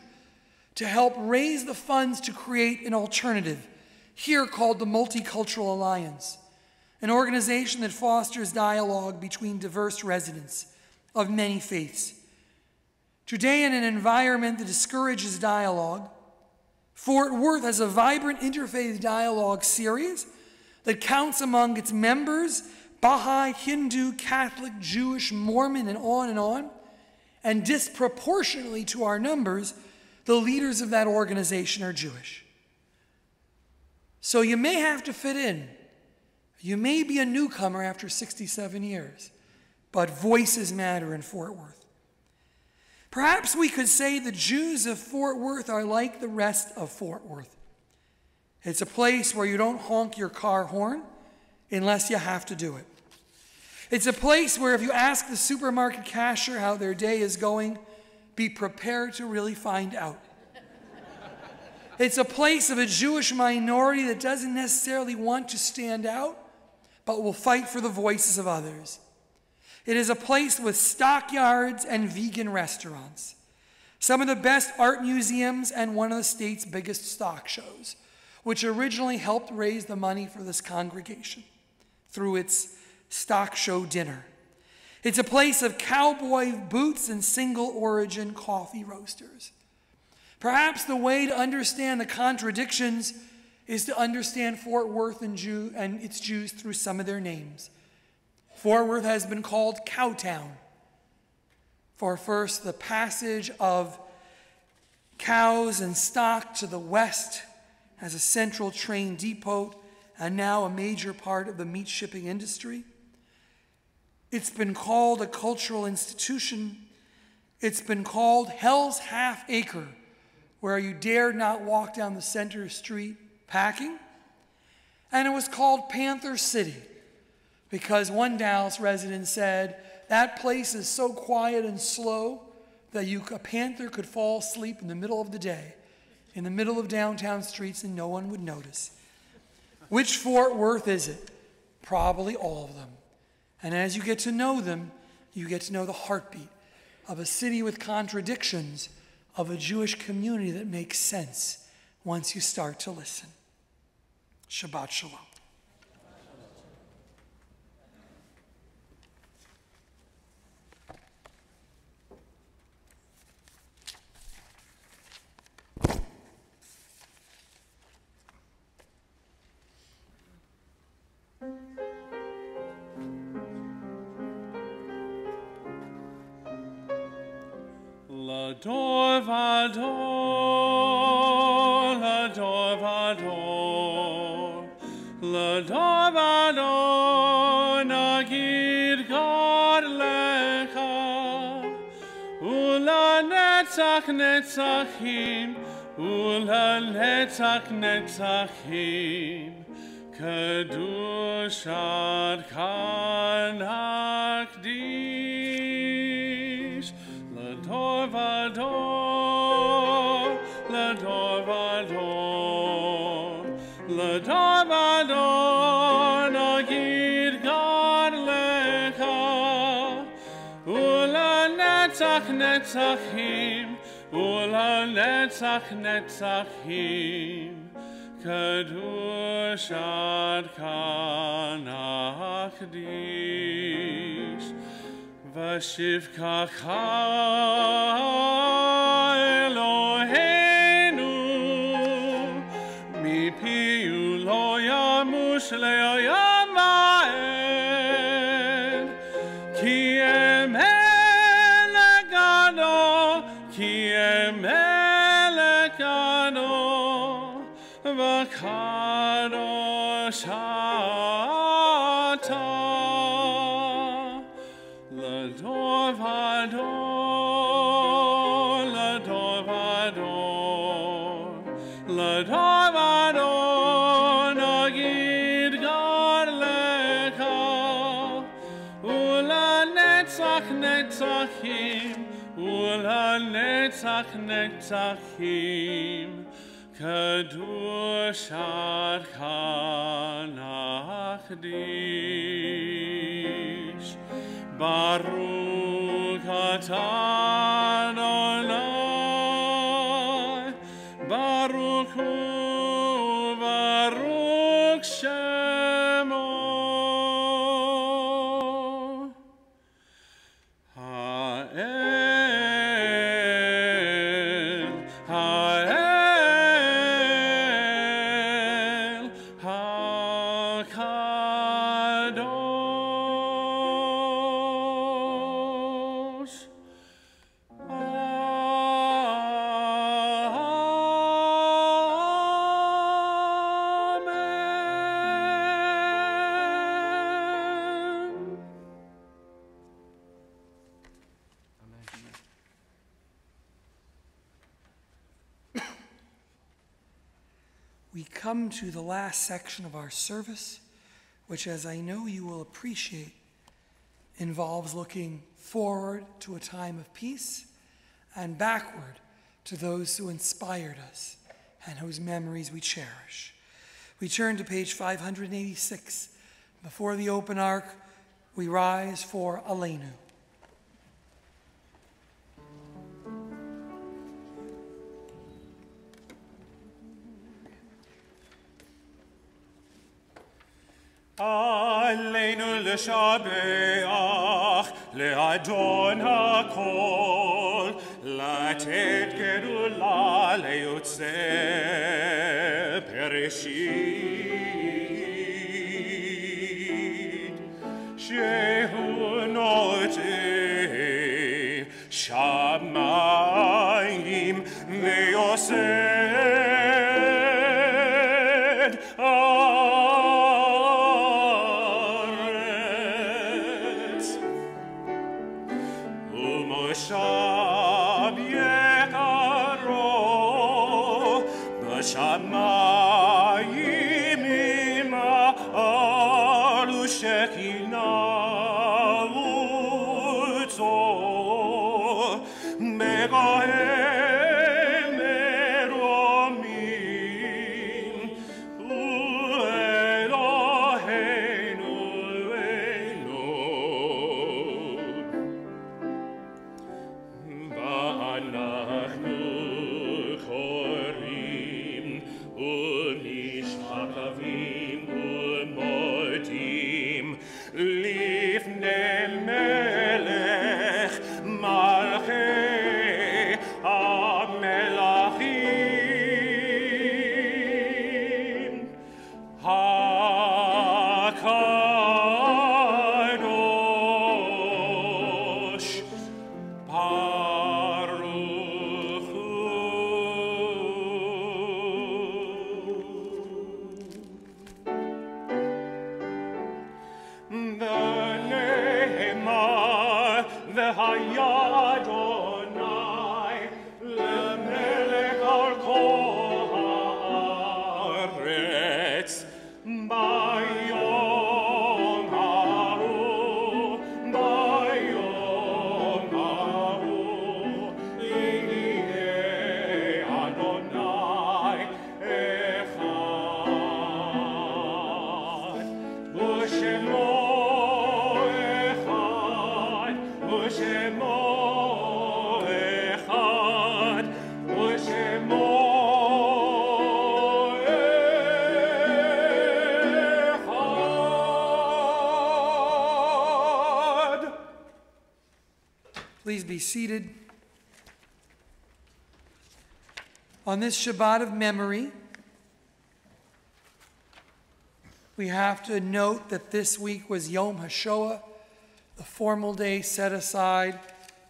Speaker 2: to help raise the funds to create an alternative, here called the Multicultural Alliance, an organization that fosters dialogue between diverse residents of many faiths. Today, in an environment that discourages dialogue, Fort Worth has a vibrant interfaith dialogue series that counts among its members Baha'i, Hindu, Catholic, Jewish, Mormon, and on, and disproportionately to our numbers, the leaders of that organization are Jewish. So you may have to fit in. You may be a newcomer after 67 years, but voices matter in Fort Worth. Perhaps we could say the Jews of Fort Worth are like the rest of Fort Worth. It's a place where you don't honk your car horn unless you have to do it. It's a place where if you ask the supermarket cashier how their day is going, be prepared to really find out. It's a place of a Jewish minority that doesn't necessarily want to stand out, but will fight for the voices of others. It is a place with stockyards and vegan restaurants, some of the best art museums, and one of the state's biggest stock shows, which originally helped raise the money for this congregation through its stock show dinner. It's a place of cowboy boots and single-origin coffee roasters. Perhaps the way to understand the contradictions is to understand Fort Worth and its Jews through some of their names. Fort Worth has been called Cowtown for first the passage of cows and stock to the west as a central train depot and now a major part of the meat shipping industry. It's been called a cultural institution. It's been called Hell's Half Acre, where you dare not walk down the center street packing. And it was called Panther City, because one Dallas resident said, that place is so quiet and slow that a panther could fall asleep in the middle of the day, in the middle of downtown streets, and no one would notice. Which Fort Worth is it? Probably all of them. And as you get to know them, you get to know the heartbeat of a city with contradictions, of a Jewish community that makes sense once you start to listen. Shabbat Shalom.
Speaker 8: L'ador vador, l'ador vador, l'ador vador, nagid God lecha, ula netzach netzachim, ula netzach netzachim, kadush ad kan hakdish. L'ador vador, l'ador vador, l'ador vador, nagid God lecha, ula netzach netzachim, ula netzach netzachim, kadush ad kan hakdish. Vashivkacha Eloheinu לעולם ועד. כי מלך גדול, כי מלך גדול, וקדוש אתה, לדור ודור, לדור ודור, לדור ודור, נגיד גדלך, ולנצח נצחים, ולנצח נצחים, קדושתך נקדיש. ברוך אתה אדוני, ברוך הוא ברוך שמו.
Speaker 2: We come to the last section of our service, which, as I know you will appreciate, involves looking forward to a time of peace and backward to those who inspired us and whose memories we cherish. We turn to page 586. Before the open ark, we rise for Aleinu.
Speaker 6: עלינו לשבח לאדון הכל, לתת גדולה ליוצא בראשית, שהוא נותן שמיים ויוסד מושב יקרו בשמיים ימעלו שכינה וצור בגוהם מרומים ואלוהינו אלוהינו ואנחנו קוראים ומשתחווים ומודים לפני מלך מלכי המלכים הקדוש ברוך הוא. ונאמר והיה אדוני למלך על כל הארץ ביום ההוא, ביום ההוא יהיה אדוני אחד ושמו אחד ושמו אחד ושמו אחד.
Speaker 2: Please be seated. On this Shabbat of memory, We have to note that this week was Yom HaShoah, the formal day set aside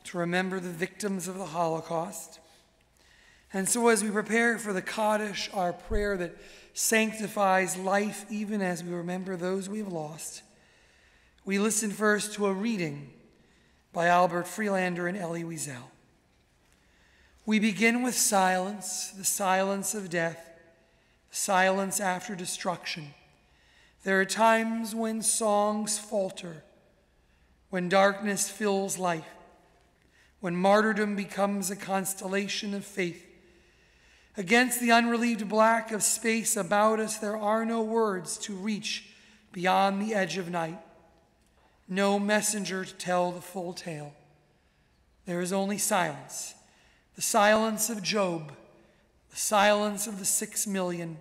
Speaker 2: to remember the victims of the Holocaust. And so as we prepare for the Kaddish, our prayer that sanctifies life even as we remember those we have lost, we listen first to a reading by Albert Freelander and Elie Wiesel. We begin with silence, the silence of death, the silence after destruction. There are times when songs falter, when darkness fills life, when martyrdom becomes a constellation of faith. Against the unrelieved black of space about us, there are no words to reach beyond the edge of night, no messenger to tell the full tale. There is only silence, the silence of Job, the silence of the 6 million,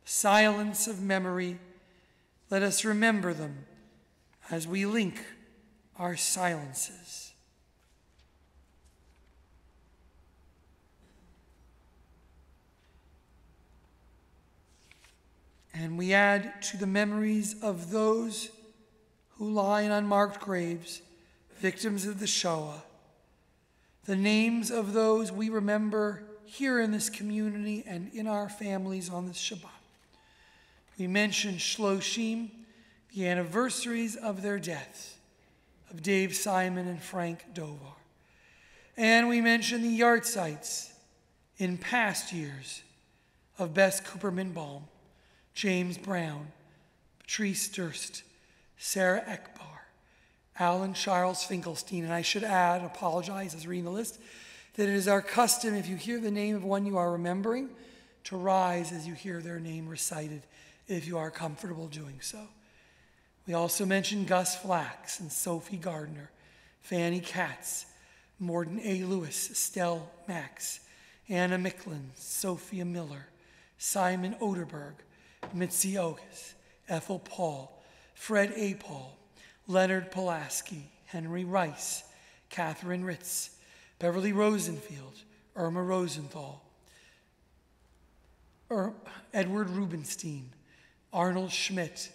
Speaker 2: the silence of memory. Let us remember them as we link our silences. And we add to the memories of those who lie in unmarked graves, victims of the Shoah, the names of those we remember here in this community and in our families on this Shabbat. We mention Shloshim, the anniversaries of their deaths, of Dave Simon and Frank Dovar. And we mention the yahrzeits in past years of Bess Cooperman Baum, James Brown, Patrice Durst, Sarah Ekbar, Alan Charles Finkelstein. And I should add, apologize as reading the list, that it is our custom, if you hear the name of one you are remembering, to rise as you hear their name recited, if you are comfortable doing so. We also mention Gus Flax and Sophie Gardner, Fanny Katz, Morden A. Lewis, Estelle Max, Anna Micklin, Sophia Miller, Simon Oderberg, Mitzi Ogus, Ethel Paul, Fred A. Paul, Leonard Pulaski, Henry Rice, Catherine Ritz, Beverly Rosenfield, Irma Rosenthal, Edward Rubenstein, Arnold Schmidt,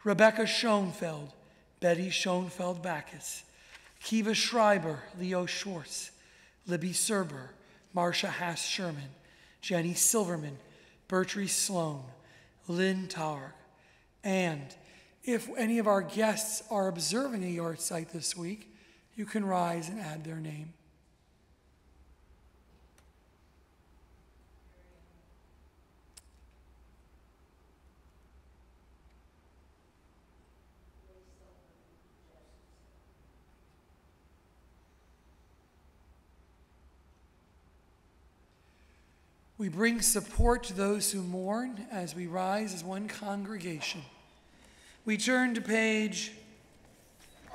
Speaker 2: Rebecca Schoenfeld, Betty Schoenfeld-Backus, Kiva Schreiber, Leo Schwartz, Libby Serber, Marcia Haas-Sherman, Jenny Silverman, Bertree Sloan, Lynn Targ. And if any of our guests are observing a yahrzeit this week, you can rise and add their name. We bring support to those who mourn as we rise as one congregation. We turn to page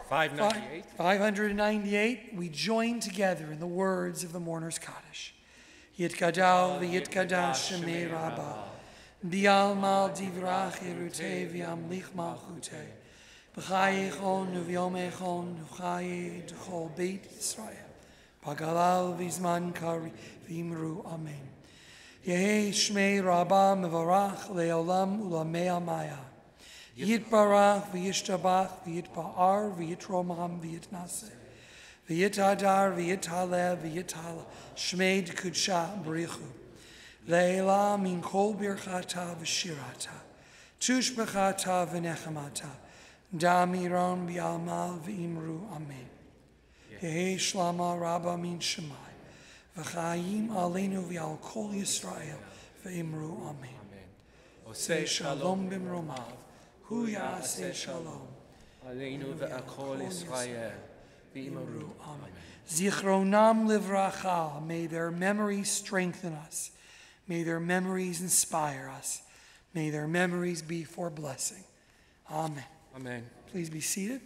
Speaker 2: 598. We join together in the words of the mourner's Kaddish. Yitgadal v'yitgadash shemei Rabbah, bial mal divrach yerutei v'yamlich malchutei, b'chai echon u'vyom echon u'chai d'chol beit Yisrael, b'galal v'zman kari v'imru amen. Yehi Shmei Rabbah Mevarach Leolam Ulamei Amaya. Yitbarach v'yishtabach v'yitba'ar v'yitromam v'yitnaseh. V'yitadar v'yithaleh v'yithala. Shmei d'kudsha b'richu. Leila min kol birchata v'shirata. Tushbechata v'nechamata. Damiron v'yalmal v'imru amen. Yehi Shlama Rabbah min Shemai. V'chayim aleinu v'al kol Yisrael v'imru amen. Oseh shalom b'mromav, hu ya'aseh shalom.
Speaker 7: Aleinu v'al kol Yisrael v'imru amen.
Speaker 2: Zichronam livracha, may their memories strengthen us. May their memories inspire us. May their memories be for blessing. Amen.
Speaker 7: Amen.
Speaker 2: Please be seated.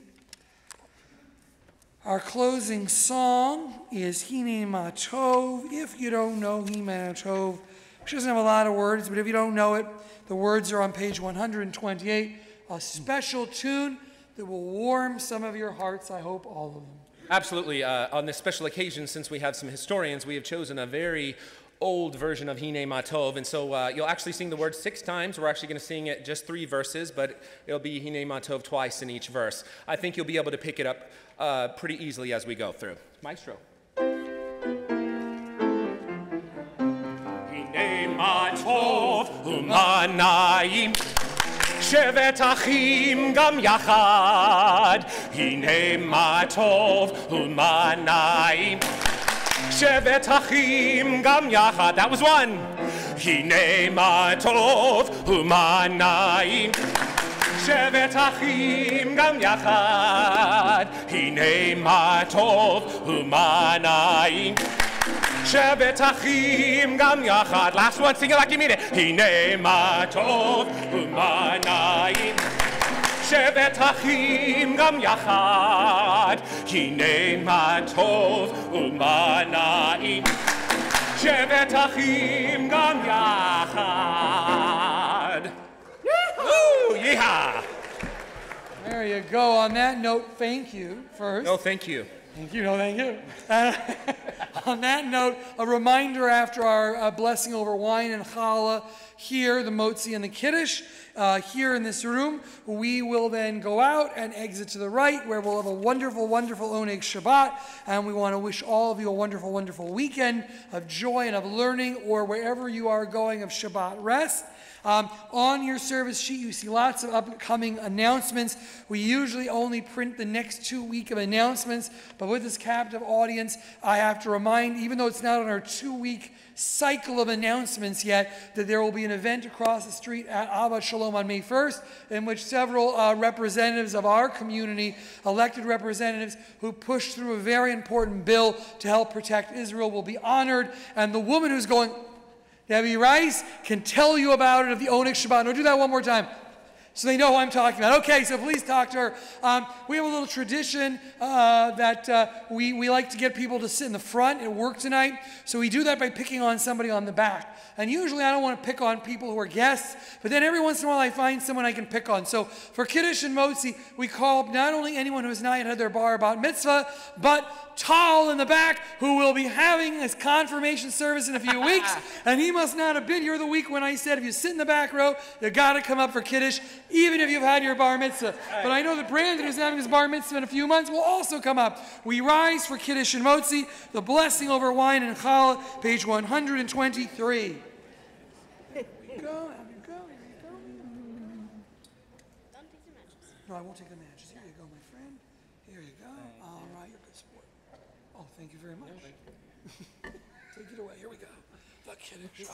Speaker 2: Our closing song is Hine Ma Tov. If you don't know Hine Ma Tov, which doesn't have a lot of words, but if you don't know it, the words are on page 128, a special tune that will warm some of your hearts, I hope all of them.
Speaker 7: Absolutely. On this special occasion, since we have some historians, we have chosen a very old version of Hine Matov, and so you'll actually sing the word 6 times. We're actually going to sing it just 3 verses, but it'll be Hine Matov twice in each verse. I think you'll be able to pick it up pretty easily as we go through. Maestro.
Speaker 6: Hine Matov u'manayim shevet achim gam yachad. Hine Matov u'manayim shevet achim gam yachad. That was 1. Hine Matov u'manayim shevet achim gam yachad. Hine Matov u'manayim shevet achim gam yachad. Last one, sing it like you mean it. Hine matov u'manayim shevet achim gam yachad. Hine matov u'manayim shevet achim gam yachad. Woo! Yeehaw!
Speaker 2: There you go. On that note, thank you first.
Speaker 7: No, thank you.
Speaker 2: Thank you. No, thank you. On that note, a reminder after our blessing over wine and challah here, the motzi and the kiddush, here in this room, we will then go out and exit to the right where we'll have a wonderful, wonderful Oneg Shabbat, and we want to wish all of you a wonderful, wonderful weekend of joy and of learning, or wherever you are going, of Shabbat rest. On your service sheet, you see lots of upcoming announcements. We usually only print the next 2 weeks of announcements, but with this captive audience, I have to remind, even though it's not on our 2-week cycle of announcements yet, that there will be an event across the street at Abba Shalom on May 1st, in which several representatives of our community, elected representatives who pushed through a very important bill to help protect Israel, will be honored. And the woman who's going, Debbie Rice, can tell you about it of the Oneg Shabbat. No, do that one more time so they know who I'm talking about. Okay, so please talk to her. We have a little tradition that we like to get people to sit in the front at work tonight. So we do that by picking on somebody on the back. And usually I don't want to pick on people who are guests, but then every once in a while I find someone I can pick on. So for Kiddush and Motzi, we call up not only anyone who has not yet had their bar bat mitzvah, but Tal in the back, who will be having his confirmation service in a few weeks. And he must not have been here the week when I said, if you sit in the back row, you got to come up for Kiddush, even if you've had your bar mitzvah. But I know that Brandon, who's having his bar mitzvah in a few months, will also come up. We rise for Kiddush and Motzi, the blessing over wine and challah, page 123. No, I won't take the matches. Here you go, my friend. Here you go. All right, you're a good sport. Oh, thank you very much. Take it away. Here we go. The Kiddush.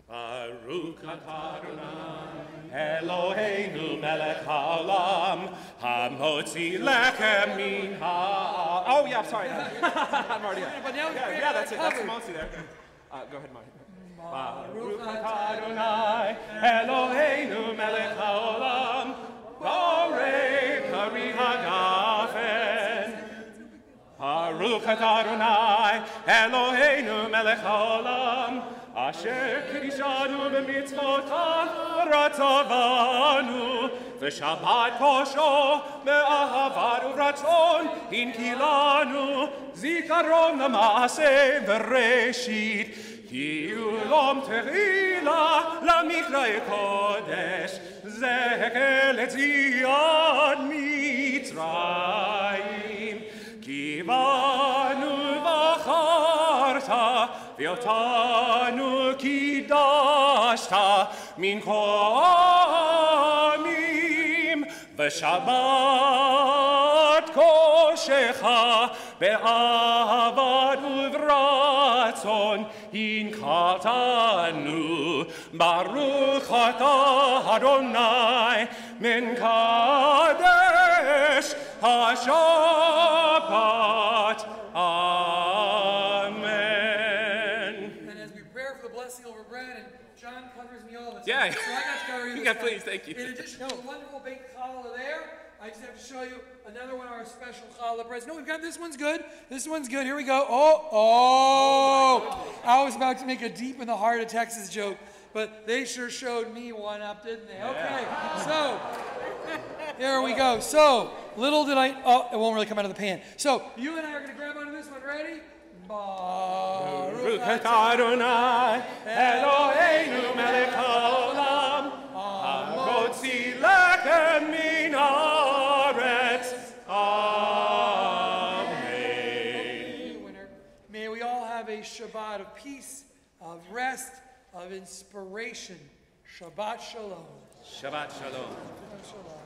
Speaker 6: Baruch atah Adonai Eloheinu melech haolam hamotzi lechem min ha'aretz.
Speaker 7: Oh, yeah, I'm sorry. I'm already up. Yeah, that's it. That's the motzi there. Go ahead, Marty.
Speaker 6: Baruch atah Adonai Eloheinu melech haolam borei pari hagafen. Baruch atah Adonai Eloheinu melech haolam asher kidishanu b'mitzvotav v'ratzavanu v'shabbat kosho me'ahavat uvratzon hinkilanu zikaron l'maaseh v'reshit ki ulom tehila lamikra'e kodesh zekel et zion mitzrayim ki banu v'charta v'otanu kidashta min ko'amim v'shabbat koshecha be'avad uvratzon hinkatanu baruch atah Adonai min kadesh haShabbat. Amen.
Speaker 2: And as we prepare for the blessing over bread, and John covers me all the time.
Speaker 7: Yeah.
Speaker 2: So I got to cover you.
Speaker 7: Yeah, please, thank you.
Speaker 2: In addition to the wonderful baked challah there, I just have to show you another one of our special challah breads. No, we've got this one's good. This one's good. Here we go. Oh! I was about to make a deep in the heart of Texas joke, but they sure showed me one up, didn't they? Okay, so there we go. So little did I, oh, it won't really come out of the pan. So you and I are going to grab onto this one. Ready?
Speaker 6: Baruch atah Adonai, Eloheinu melech haolam, hamotzi lechem min haaretz. Amen.
Speaker 2: May we all have a Shabbat of peace, of rest, of inspiration. Shabbat shalom.
Speaker 7: Shabbat shalom.
Speaker 2: Shabbat shalom.